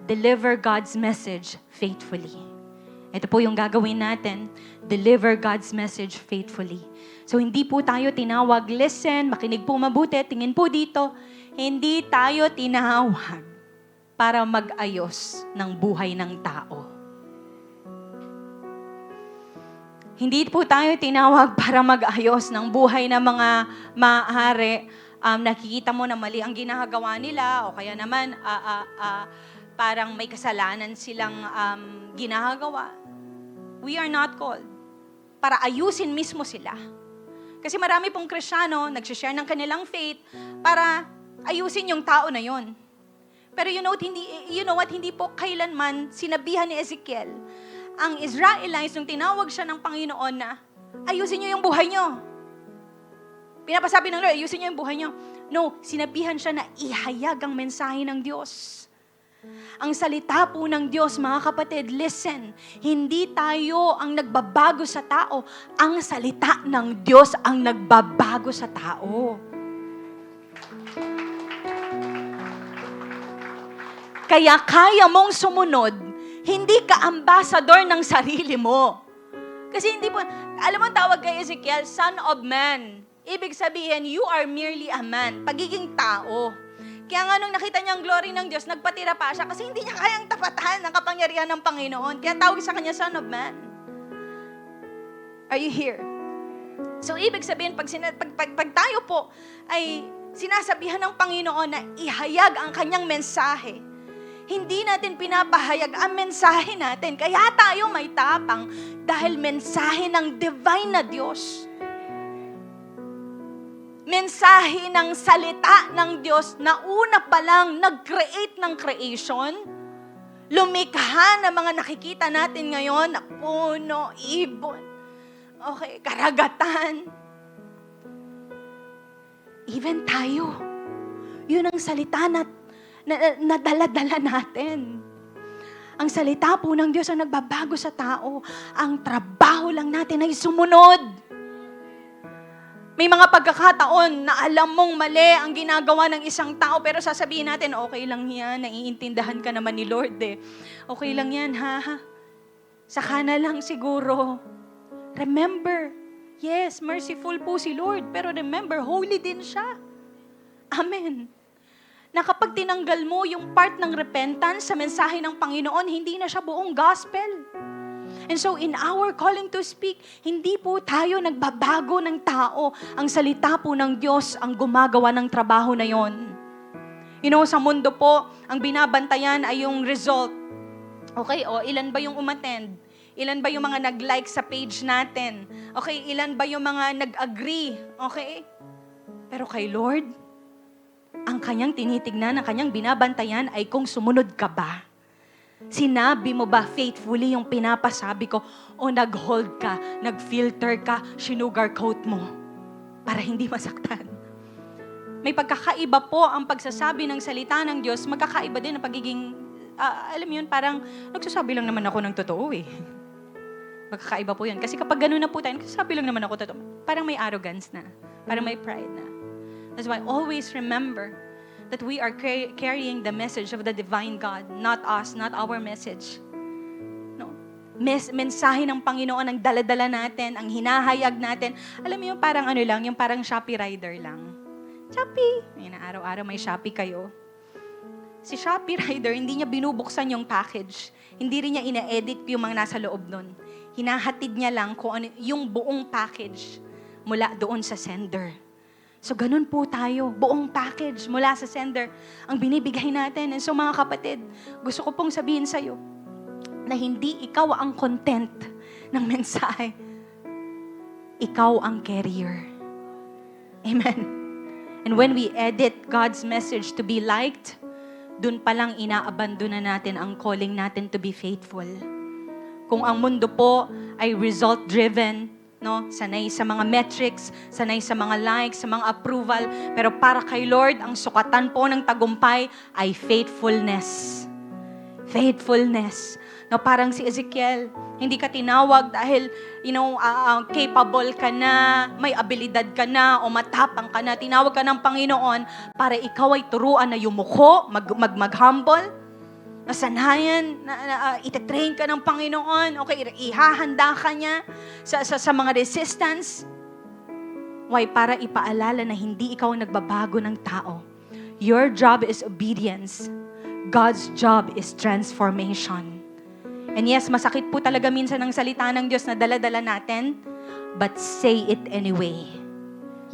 Speaker 5: deliver God's message faithfully. Ito po yung gagawin natin. Deliver God's message faithfully. So, hindi po tayo tinawag, listen, makinig po mabuti, tingin po dito. Hindi tayo tinawag para mag-ayos ng buhay ng tao. Hindi po tayo tinawag para mag-ayos ng buhay ng mga maaari. Nakikita mo na mali ang ginagawa nila o kaya naman parang may kasalanan silang ginagawa. We are not called para ayusin mismo sila. Kasi marami pong Kristiyano nagsishare ng kanilang faith para ayusin yung tao na yon. Pero you know what, hindi po kailanman sinabihan ni Ezekiel ang Israelites nung tinawag siya ng Panginoon na ayusin niyo yung buhay niyo. Pinapasabi ng Lord, ayusin niyo yung buhay niyo. No, sinabihan siya na ihayag ang mensahe ng Diyos. Ang salita po ng Diyos, mga kapatid, listen, hindi tayo ang nagbabago sa tao. Ang salita ng Diyos ang nagbabago sa tao. Kaya kaya mong sumunod, hindi ka ambassador ng sarili mo. Kasi hindi po, alam mo tawag kay Ezekiel, son of man. Ibig sabihin, you are merely a man. Pagiging tao. Kaya nga nung nakita niya ang glory ng Diyos, nagpatira pa siya kasi hindi niya kayang tapatan ng kapangyarihan ng Panginoon. Kaya tawag sa kanya, son of man. Are you here? So, ibig sabihin, pag tayo po ay sinasabihan ng Panginoon na ihayag ang kanyang mensahe, hindi natin pinapahayag ang mensahe natin. Kaya tayo may tapang dahil mensahe ng divine na Diyos. Mensahe ng salita ng Diyos na una pa lang nag-create ng creation, lumikha ng mga nakikita natin ngayon na puno, ibon, karagatan. Even tayo, yun ang salita na dala-dala natin. Ang salita po ng Diyos ang nagbabago sa tao. Ang trabaho lang natin ay sumunod. May mga pagkakataon na alam mong mali ang ginagawa ng isang tao pero sasabihin natin, okay lang yan, naiintindahan ka naman ni Lord eh. Okay lang yan ha. Saka na lang siguro. Remember, yes, merciful po si Lord, pero remember, holy din siya. Amen. Na kapag tinanggal mo yung part ng repentance sa mensahe ng Panginoon, hindi na siya buong gospel. And so in our calling to speak, hindi po tayo nagbabago ng tao. Ang salita po ng Diyos ang gumagawa ng trabaho na yon. Sa mundo po, ang binabantayan ay yung result. Okay, ilan ba yung umattend? Ilan ba yung mga nag-like sa page natin? Okay, ilan ba yung mga nag-agree? Okay? Pero kay Lord, ang kanyang tinitignan, ang kanyang binabantayan ay kung sumunod ka ba. Sinabi mo ba faithfully yung pinapasabi ko o nag-hold ka, nag-filter ka, sinugarcoat mo para hindi masaktan? May pagkakaiba po ang pagsasabi ng salita ng Diyos, magkakaiba din ang pagiging, alam mo yun, parang nagsasabi lang naman ako ng totoo eh. Magkakaiba po yun. Kasi kapag gano'n na po tayo, nagsasabi lang naman ako totoo. Parang may arrogance na. Parang may pride na. That's why always remember that we are carrying the message of the divine God, not us, not our message. No. Mensahe ng Panginoon ang dala-dala natin, ang hinahayag natin. Alam mo yung parang yung parang Shopee rider lang. Shopee! Ayun, araw-araw may Shopee kayo. Si Shopee rider, hindi niya binubuksan yung package. Hindi rin niya ina-edit yung mga nasa loob nun. Hinahatid niya lang kung ano, yung buong package mula doon sa sender. So, ganun po tayo. Buong package mula sa sender ang binibigay natin. And so, mga kapatid, gusto ko pong sabihin sa'yo na hindi ikaw ang content ng mensahe. Ikaw ang carrier. Amen. And when we edit God's message to be liked, dun palang inaabandona natin ang calling natin to be faithful. Kung ang mundo po ay result-driven, no? Sanay sa mga metrics, sanay sa mga likes, sa mga approval, pero para kay Lord, ang sukatan po ng tagumpay ay faithfulness. Faithfulness. No, parang si Ezekiel, hindi ka tinawag dahil, capable ka na, may abilidad ka na, o matapang ka na. Tinawag ka ng Panginoon para ikaw ay turuan na yumuko, mag-humble, nasanayan, itatrain ka ng Panginoon, okay, ihahanda ka niya sa mga resistance. Why? Para ipaalala na hindi ikaw ang nagbabago ng tao. Your job is obedience. God's job is transformation. And yes, masakit po talaga minsan ang salita ng Diyos na dala-dala natin, but say it anyway.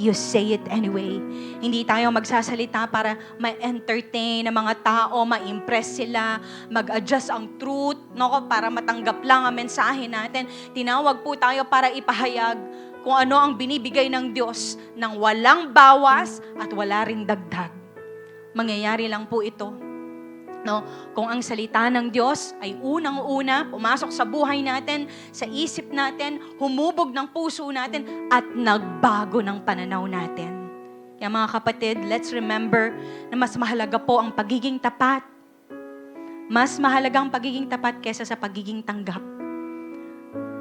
Speaker 5: You say it anyway. Hindi tayo magsasalita para ma-entertain ang mga tao, ma-impress sila, mag-adjust ang truth, para matanggap lang ang mensahe natin. Tinawag po tayo para ipahayag kung ano ang binibigay ng Diyos nang walang bawas at wala ring dagdag. Mangyayari lang po ito. Kung ang salita ng Diyos ay unang-una, pumasok sa buhay natin, sa isip natin, humubog ng puso natin, at nagbago ng pananaw natin. Kaya mga kapatid, let's remember na mas mahalaga po ang pagiging tapat. Mas mahalaga ang pagiging tapat kesa sa pagiging tanggap.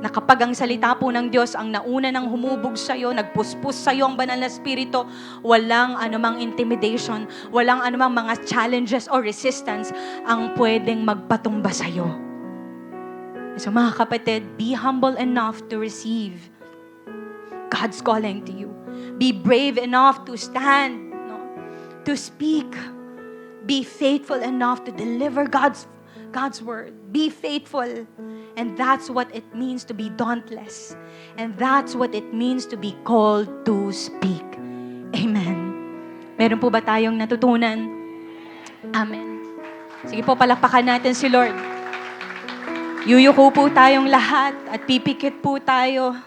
Speaker 5: Na kapag ang salita po ng Diyos ang nauna ng humubog sa'yo, nagpuspos sa'yo ang banal na spirito, walang anumang intimidation, walang anumang mga challenges or resistance ang pwedeng magpatumba sa'yo. So mga kapatid, be humble enough to receive God's calling to you. Be brave enough to stand, to speak. Be faithful enough to deliver God's word. Be faithful. And that's what it means to be dauntless. And that's what it means to be called to speak. Amen. Meron po ba tayong natutunan? Amen. Sige po, palakpakan natin si Lord. Yuyuko po tayong lahat at pipikit po tayo.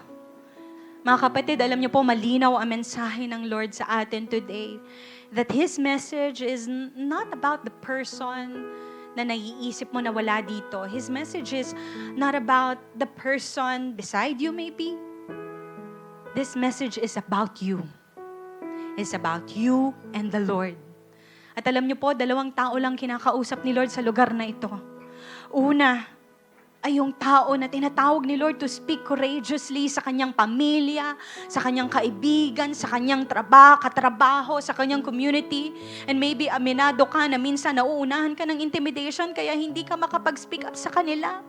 Speaker 5: Mga kapatid, alam niyo po, malinaw ang mensahe ng Lord sa atin today. That His message is not about the person na naiisip mo na wala dito. His message is not about the person beside you maybe. This message is about you. It's about you and the Lord. At alam niyo po, 2 tao lang kinakausap ni Lord sa lugar na ito. Una, ay yung tao na tinatawag ni Lord to speak courageously sa kanyang pamilya, sa kanyang kaibigan, sa kanyang katrabaho, sa kanyang community. And maybe aminado ka na minsan nauunahan ka ng intimidation kaya hindi ka makapag-speak up sa kanila.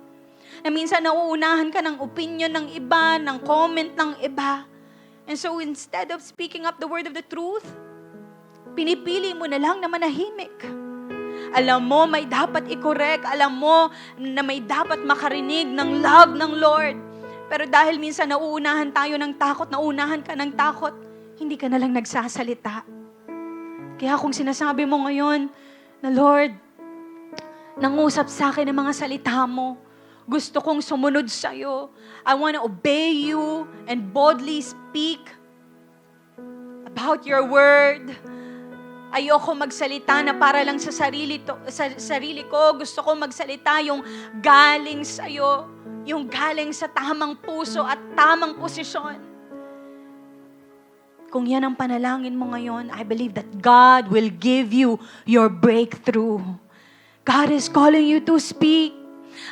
Speaker 5: Na minsan nauunahan ka ng opinion ng iba, ng comment ng iba. And so instead of speaking up the word of the truth, pinipili mo na lang na manahimik. Alam mo, may dapat i-correct. Alam mo na may dapat makarinig ng love ng Lord. Pero dahil minsan nauunahan tayo ng takot, nauunahan ka ng takot, hindi ka na lang nagsasalita. Kaya kung sinasabi mo ngayon na Lord, nangusap sa akin ang mga salita mo, gusto kong sumunod sa'yo. I want to obey you and boldly speak about your word. Ayoko magsalita na para lang sa sarili ko. Gusto ko magsalita yung galing sa'yo, yung galing sa tamang puso at tamang posisyon. Kung yan ang panalangin mo ngayon, I believe that God will give you your breakthrough. God is calling you to speak.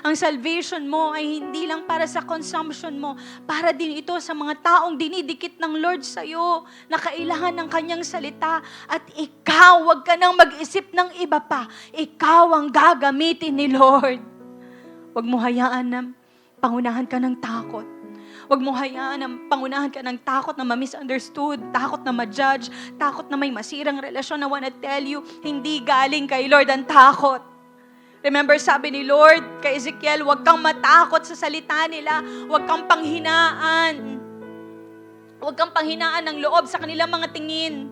Speaker 5: Ang salvation mo ay hindi lang para sa consumption mo, para din ito sa mga taong dinidikit ng Lord sa'yo, na kailangan ng kanyang salita. At ikaw, wag ka nang mag-isip ng iba pa. Ikaw ang gagamitin ni Lord. Wag mo hayaan na pangunahan ka ng takot. Wag mo hayaan na pangunahan ka ng takot na ma-misunderstood, takot na ma-judge, takot na may masirang relasyon. I wanna tell you, hindi galing kay Lord ang takot. Remember, sabi ni Lord kay Ezekiel, huwag kang matakot sa salita nila. Huwag kang panghinaan. Huwag kang panghinaan ng loob sa kanilang mga tingin.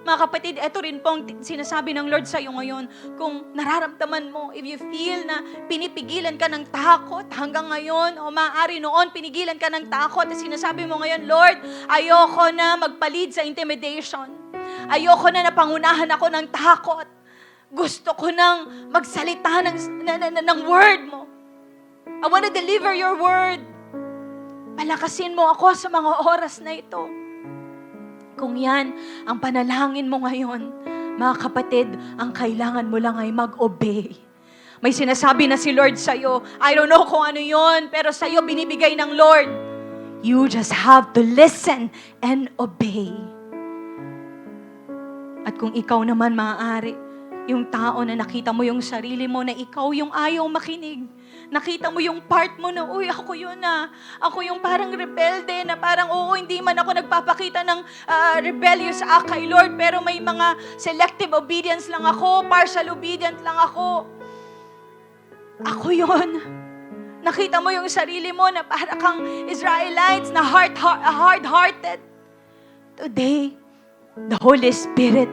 Speaker 5: Mga kapatid, ito rin po ang sinasabi ng Lord sa iyo ngayon. Kung nararamdaman mo, if you feel na pinipigilan ka ng takot hanggang ngayon, o maaari noon, pinigilan ka ng takot, at sinasabi mo ngayon, Lord, ayoko na magpalid sa intimidation. Ayoko na napangunahan ako ng takot. Gusto ko nang magsalita ng word mo. I want to deliver your word. Palakasin mo ako sa mga oras na ito. Kung yan ang panalangin mo ngayon, mga kapatid, ang kailangan mo lang ay mag-obey. May sinasabi na si Lord sa'yo. I don't know kung ano yon, pero sa'yo binibigay ng Lord. You just have to listen and obey. At kung ikaw naman maaari, yung tao na nakita mo yung sarili mo na ikaw yung ayaw makinig. Nakita mo yung part mo na, uy, ako yun na. Ako yung parang rebelde na parang, oo, hindi man ako nagpapakita ng rebellious act kay Lord, pero may mga selective obedience lang ako, partial obedient lang ako. Ako yun. Nakita mo yung sarili mo na parang kang Israelites na hard-hearted. Today, the Holy Spirit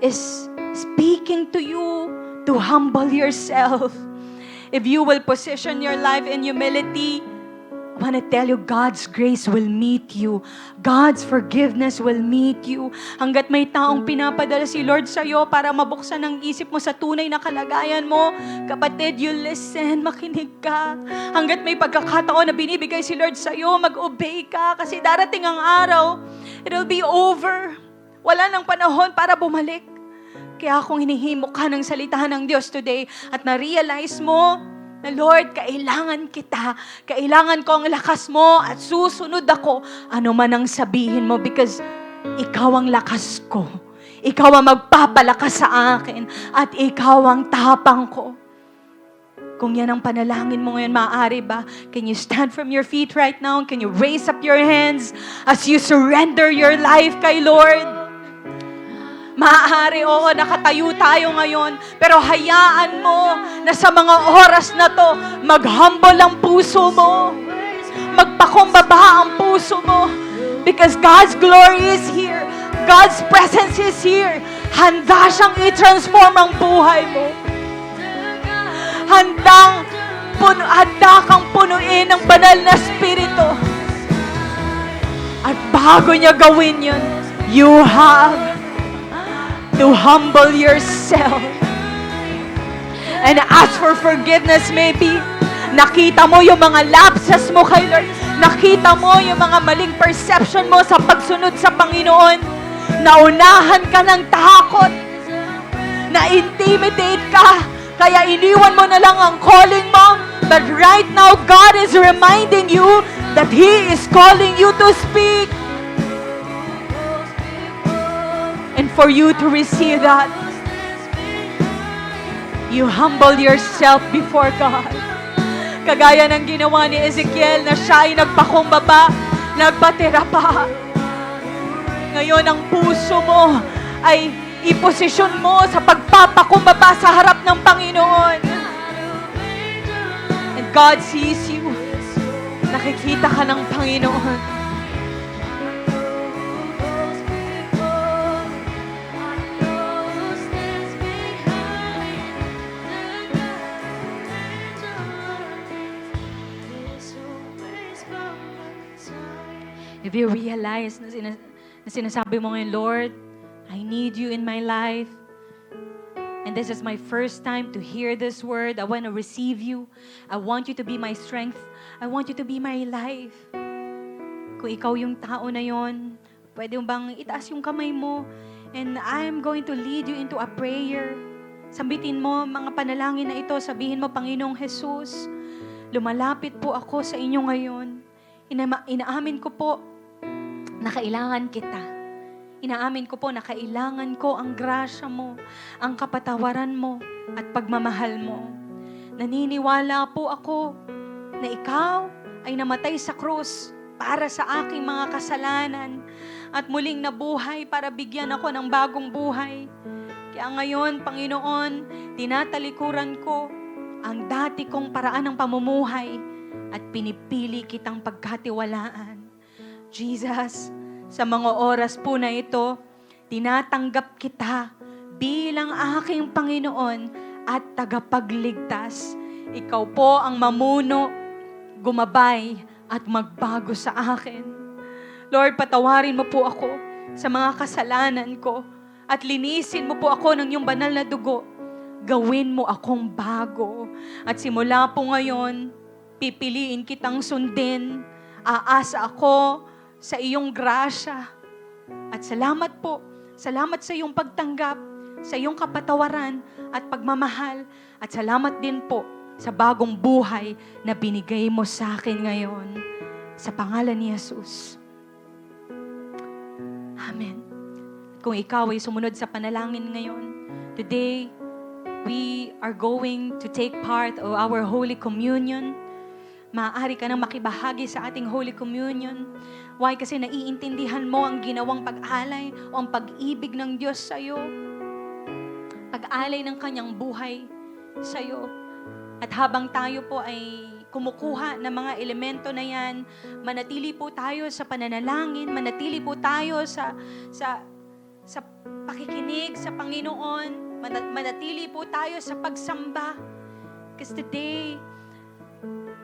Speaker 5: is speaking to you to humble yourself. If you will position your life in humility, I want to tell you, God's grace will meet you. God's forgiveness will meet you. Hanggat may taong pinapadala si Lord sa'yo para mabuksan ang isip mo sa tunay na kalagayan mo, kapatid, you listen, makinig ka. Hanggat may pagkakataon na binibigay si Lord sa'yo, mag-obey ka. Kasi darating ang araw, it'll be over. Wala nang panahon para bumalik. Kaya kung hinihimo ka ng salitahan ng Diyos today at na-realize mo na Lord, kailangan kita, kailangan ko ang lakas mo at susunod ako, ano man ang sabihin mo, because ikaw ang lakas ko. Ikaw ang magpapalakas sa akin at ikaw ang tapang ko. Kung yan ang panalangin mo ngayon, maaari ba? Can you stand from your feet right now? Can you raise up your hands as you surrender your life kay Lord? Maaari, oo, nakatayo tayo ngayon, pero hayaan mo na sa mga oras na to, mag-humble ang puso mo. Magpakumbaba ang puso mo. Because God's glory is here. God's presence is here. Handa siyang i-transform ang buhay mo. Handa kang punuin ng banal na spirito. At bago niya gawin yun, you have to humble yourself and ask for forgiveness. Maybe nakita mo yung mga lapses mo kay Lord, nakita mo yung mga maling perception mo sa pagsunod sa Panginoon, naunahan ka ng takot, na-intimidate ka, kaya iniwan mo na lang ang calling mo. But right now, God is reminding you that He is calling you to speak. And for you to receive that, you humble yourself before God. Kagaya ng ginawa ni Ezekiel na siya ay nagpakumbaba, nagpatira pa. Ngayon ang puso mo ay iposisyon mo sa pagpapakumbaba sa harap ng Panginoon. And God sees you. Nakikita ka ng Panginoon. If you realize na sinasabi mo ngayon, Lord, I need you in my life. And this is my first time to hear this word. I want to receive you. I want you to be my strength. I want you to be my life. Kung ikaw yung tao na yon, pwede mo bang itaas yung kamay mo? And I'm going to lead you into a prayer. Sambitin mo mga panalangin na ito. Sabihin mo, Panginoong Jesus, lumalapit po ako sa inyo ngayon. Inaamin ko po na kailangan kita. Inaamin ko po na kailangan ko ang grasya mo, ang kapatawaran mo, at pagmamahal mo. Naniniwala po ako na ikaw ay namatay sa krus para sa aking mga kasalanan at muling nabuhay para bigyan ako ng bagong buhay. Kaya ngayon, Panginoon, tinatalikuran ko ang dati kong paraan ng pamumuhay at pinipili kitang pagkatiwalaan. Jesus, sa mga oras po na ito, tinatanggap kita bilang aking Panginoon at tagapagligtas. Ikaw po ang mamuno, gumabay at magbago sa akin. Lord, patawarin mo po ako sa mga kasalanan ko at linisin mo po ako ng iyong banal na dugo. Gawin mo akong bago. At simula po ngayon, pipiliin kitang sundin. Aasa ako sa iyong grasya. At salamat po. Salamat sa iyong pagtanggap, sa iyong kapatawaran at pagmamahal. At salamat din po sa bagong buhay na binigay mo sa akin ngayon. Sa pangalan ni Jesus. Amen. At kung ikaw ay sumunod sa panalangin ngayon, today, we are going to take part of our Holy Communion. Maaari ka nang makibahagi sa ating Holy Communion. Why? Kasi naiintindihan mo ang ginawang pag-alay o ang pag-ibig ng Diyos sa iyo. Pag-alay ng kanyang buhay sa iyo. At habang tayo po ay kumukuha ng mga elemento na yan, manatili po tayo sa pananalangin, manatili po tayo sa pakikinig sa Panginoon, manatili po tayo sa pagsamba. Because today,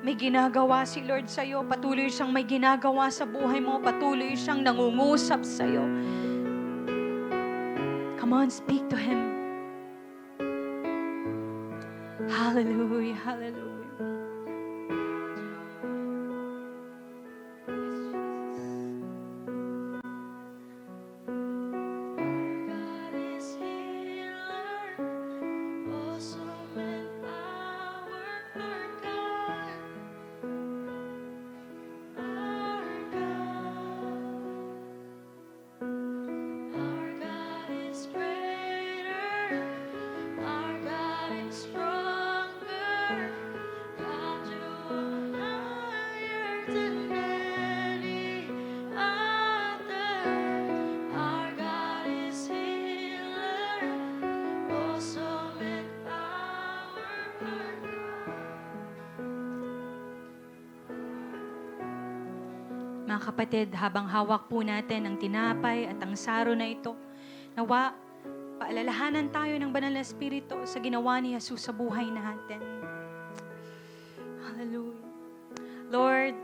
Speaker 5: may ginagawa si Lord sa iyo. Patuloy siyang may ginagawa sa buhay mo. Patuloy siyang nangungusap sa iyo. Come on, speak to Him. Hallelujah, hallelujah. Mga kapatid, habang hawak po natin ang tinapay at ang saro na ito, nawa, paalalahanan tayo ng banal na Espiritu sa ginawa ni Jesus sa buhay natin. Hallelujah. Lord,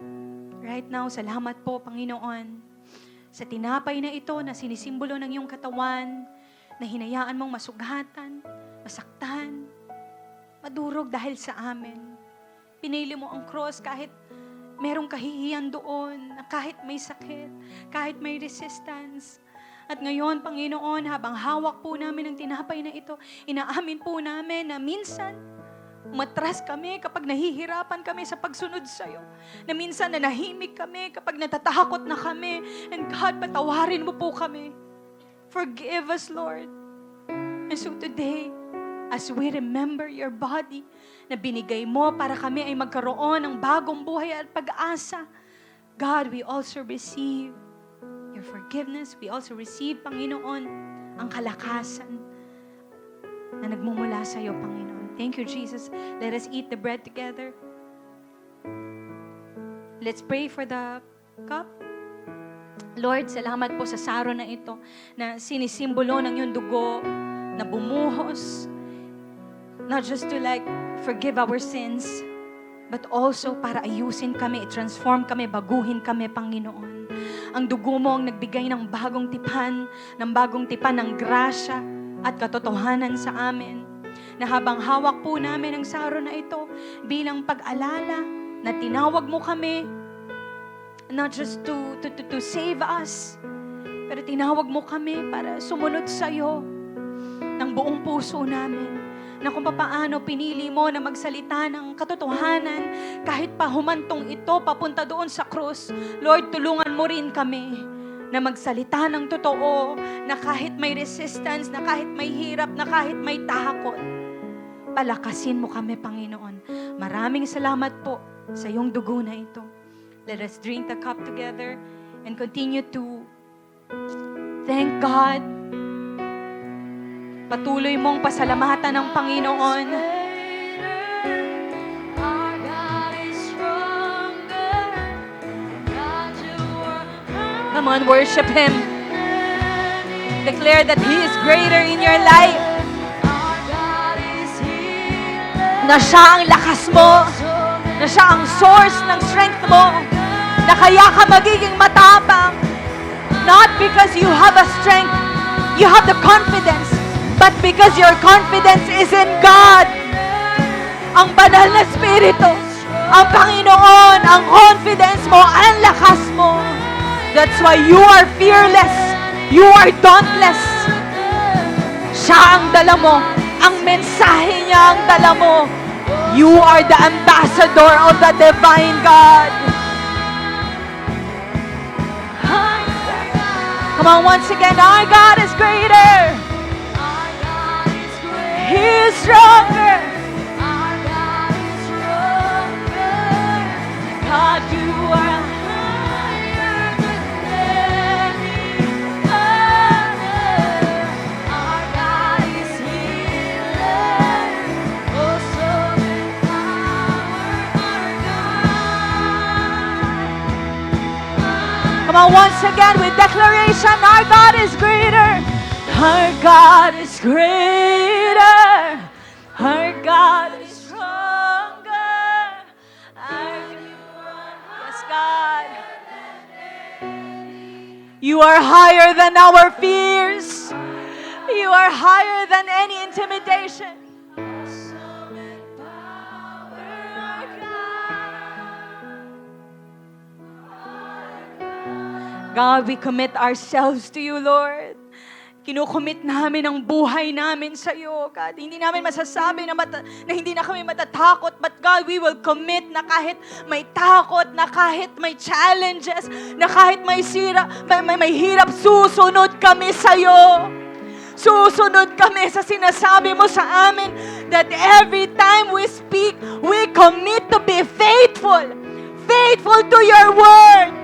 Speaker 5: right now, salamat po, Panginoon, sa tinapay na ito na sinisimbolo ng iyong katawan, na hinayaan mong masugatan, masaktan, madurog dahil sa amin. Pinili mo ang cross kahit merong kahihiyan doon, kahit may sakit, kahit may resistance. At ngayon, Panginoon, habang hawak po namin ang tinapay na ito, inaamin po namin na minsan, umatras kami kapag nahihirapan kami sa pagsunod sa iyo. Na minsan nanahimik kami kapag natatakot na kami. And God, patawarin mo po kami. Forgive us, Lord. And so today, as we remember your body na binigay mo para kami ay magkaroon ng bagong buhay at pag-asa, God, we also receive your forgiveness. We also receive, Panginoon, ang kalakasan na nagmumula sa iyo, Panginoon. Thank you, Jesus. Let us eat the bread together. Let's pray for the cup. Lord, salamat po sa saro na ito na sinisimbolo ng iyong dugo na bumuhos. Not just to forgive our sins, but also para ayusin kami, transform kami, baguhin kami, Panginoon. Ang dugo mo ang nagbigay ng bagong tipan ng grasya at katotohanan sa amin. Na habang hawak po namin ang saro na ito bilang pag-alala na tinawag mo kami, not just to save us, pero tinawag mo kami para sumunod sa iyo ng buong puso namin. Na kung paano pinili mo na magsalita ng katotohanan kahit pa humantong ito papunta doon sa krus. Lord, tulungan mo rin kami na magsalita ng totoo, na kahit may resistance, na kahit may hirap, na kahit may takot, palakasin mo kami, Panginoon. Maraming salamat po sa iyong dugo na ito. Let us drink the cup together and continue to thank God. Patuloy mong pasalamatan ng Panginoon. Come on, worship Him. Declare that He is greater in your life. Na siya ang lakas mo. Na siya ang source ng strength mo. Na kaya ka magiging matapang. Not because you have a strength, you have the confidence, but because your confidence is in God. Ang banal na Espiritu, ang Panginoon, ang confidence mo, ang lakas mo. That's why you are fearless. You are dauntless. Siya ang dala mo. Ang mensahe niya ang dala mo. You are the ambassador of the divine God. Come on, once again, our God is greater. He is stronger. God, you are higher than any other. Our God is healer. Oh, so power, our God. Come on, once again with declaration, our God is greater. Our God is greater. Our God is stronger. Yes, God. You are higher than our fears. You are higher than any intimidation. God, we commit ourselves to you, Lord. Kinukomit namin ang buhay namin sa iyo, God. Hindi namin masasabi na hindi na kami matatakot, but God, we will commit na kahit may takot, na kahit may challenges, na kahit may hirap, susunod kami sa iyo. Susunod kami sa sinasabi mo sa amin that every time we speak, we commit to be faithful. Faithful to your word.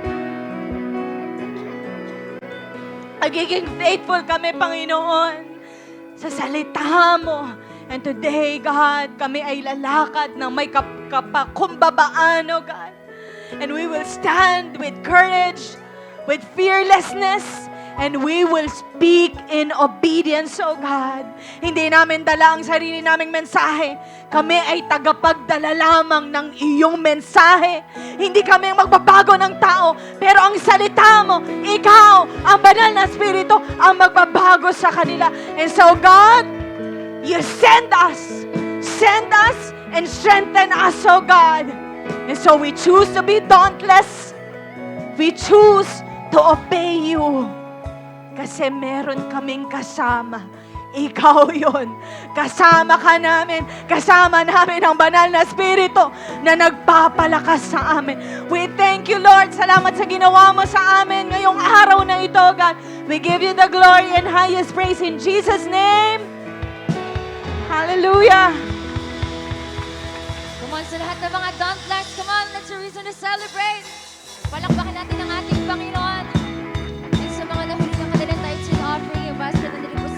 Speaker 5: Magiging faithful kami, Panginoon, sa salita mo. And today, God, kami ay lalakad ng may kapakumbabaan, oh God. And we will stand with courage, with fearlessness, and we will speak in obedience, oh God. Hindi namin dala ang sarili naming mensahe. Kami ay tagapagdala lamang ng iyong mensahe. Hindi kami ang magbabago ng tao, pero ang salita mo, ikaw, ang banal na Espiritu, ang magbabago sa kanila. And so God, you send us and strengthen us, oh God. And so we choose to be dauntless. We choose to obey you. Kasi meron kaming kasama. Ikaw yon. Kasama ka namin. Kasama namin ang banal na Espiritu na nagpapalakas sa amin. We thank you, Lord. Salamat sa ginawa mo sa amin ngayong araw na ito, God. We give you the glory and highest praise in Jesus' name. Hallelujah.
Speaker 2: Come on, sa lahat ng mga dauntless, come on, let's a reason to celebrate. Palakpakin natin ang ating Panginoon. And sa mga nahuli ng kanilang tithes and offering, yung basket na nilipos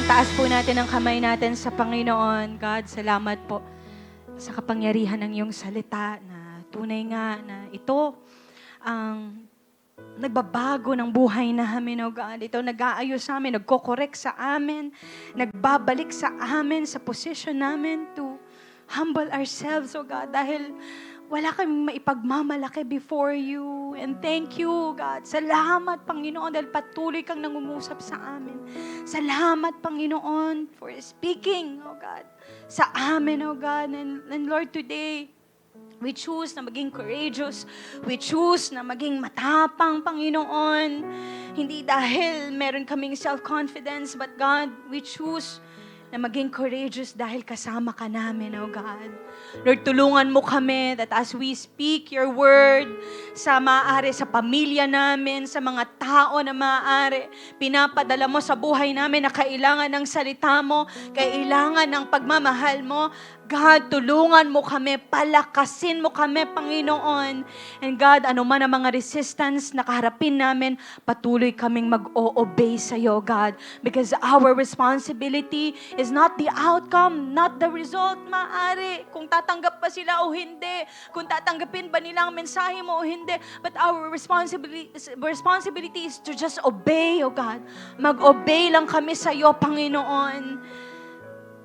Speaker 5: Itaas po natin ang kamay natin sa Panginoon. God, salamat po sa kapangyarihan ng iyong salita na tunay nga na ito ang nagbabago ng buhay namin, oh God. Ito nag-aayos sa amin, nagko-correct sa amin, nagbabalik sa amin sa position namin to humble ourselves, oh God, dahil wala kaming maipagmamalaki before you. And thank you, God. Salamat, Panginoon, dahil patuloy kang nangungusap sa amin. Salamat, Panginoon, for speaking, oh God, sa amin, oh God. And Lord, today, we choose na maging courageous. We choose na maging matapang, Panginoon. Hindi dahil meron kaming self-confidence, but God, we choose na maging courageous dahil kasama ka namin, oh God. Lord, tulungan mo kami that as we speak your word sa maaari, sa pamilya namin, sa mga tao na maaari, pinapadala mo sa buhay namin na kailangan ng salita mo, kailangan ng pagmamahal mo. God, tulungan mo kami, palakasin mo kami, Panginoon. And God, ano man ang mga resistance na kaharapin namin, patuloy kaming mag-o-obey sa iyo, God. Because our responsibility is not the outcome, not the result, maaari. Kung tatanggap pa sila o hindi, kung tatanggapin ba nila ang mensahe mo o hindi. But our responsibility is to just obey, oh God. Mag-obey lang kami sa iyo, Panginoon.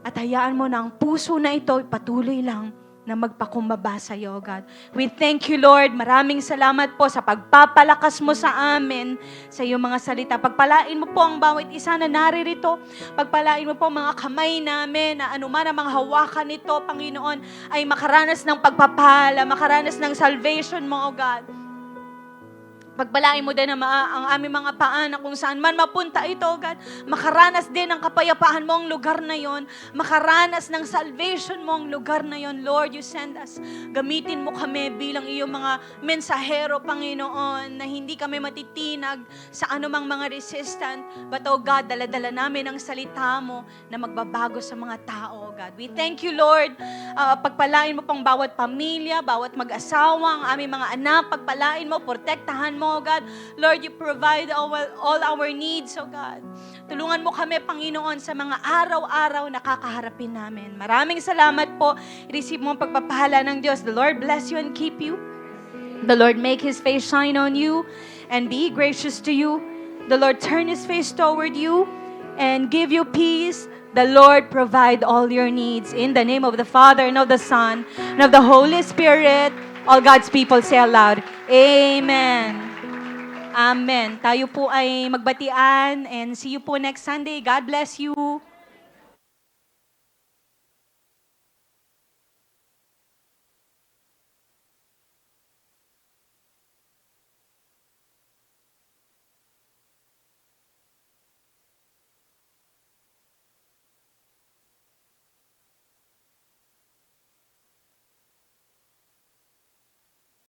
Speaker 5: At hayaan mo na ang puso na ito patuloy lang na magpakumbaba sa iyo, God. We thank you, Lord. Maraming salamat po sa pagpapalakas mo sa amin sa iyong mga salita. Pagpalain mo po ang bawat isa na naririto. Pagpalain mo po ang mga kamay namin na anuman ang mga hawakan nito, Panginoon, ay makaranas ng pagpapala, makaranas ng salvation mo, oh God. Pagpalain mo din ang aming mga paa na kung saan man mapunta ito, God. Makaranas din ng kapayapaan mo ang lugar na yon. Makaranas ng salvation mo ang lugar na yon. Lord, you send us. Gamitin mo kami bilang iyong mga mensahero, Panginoon, na hindi kami matitinag sa anumang mga resistant. But, oh God, daladala namin ang salita mo na magbabago sa mga tao, God. We thank you, Lord. Pagpalain mo pang bawat pamilya, bawat mag-asawa, ang aming mga anak. Pagpalain mo, protektahan mo, oh God. Lord, you provide all our needs, oh God. Tulungan mo kami, Panginoon, sa mga araw-araw na kakaharapin namin. Maraming salamat po. Receive mo ang pagpapahala ng Diyos. The Lord bless you and keep you. The Lord make His face shine on you and be gracious to you. The Lord turn His face toward you and give you peace. The Lord provide all your needs. In the name of the Father and of the Son and of the Holy Spirit. All God's people say aloud, Amen. Amen. Tayo po ay magbatian and see you po next Sunday. God bless you.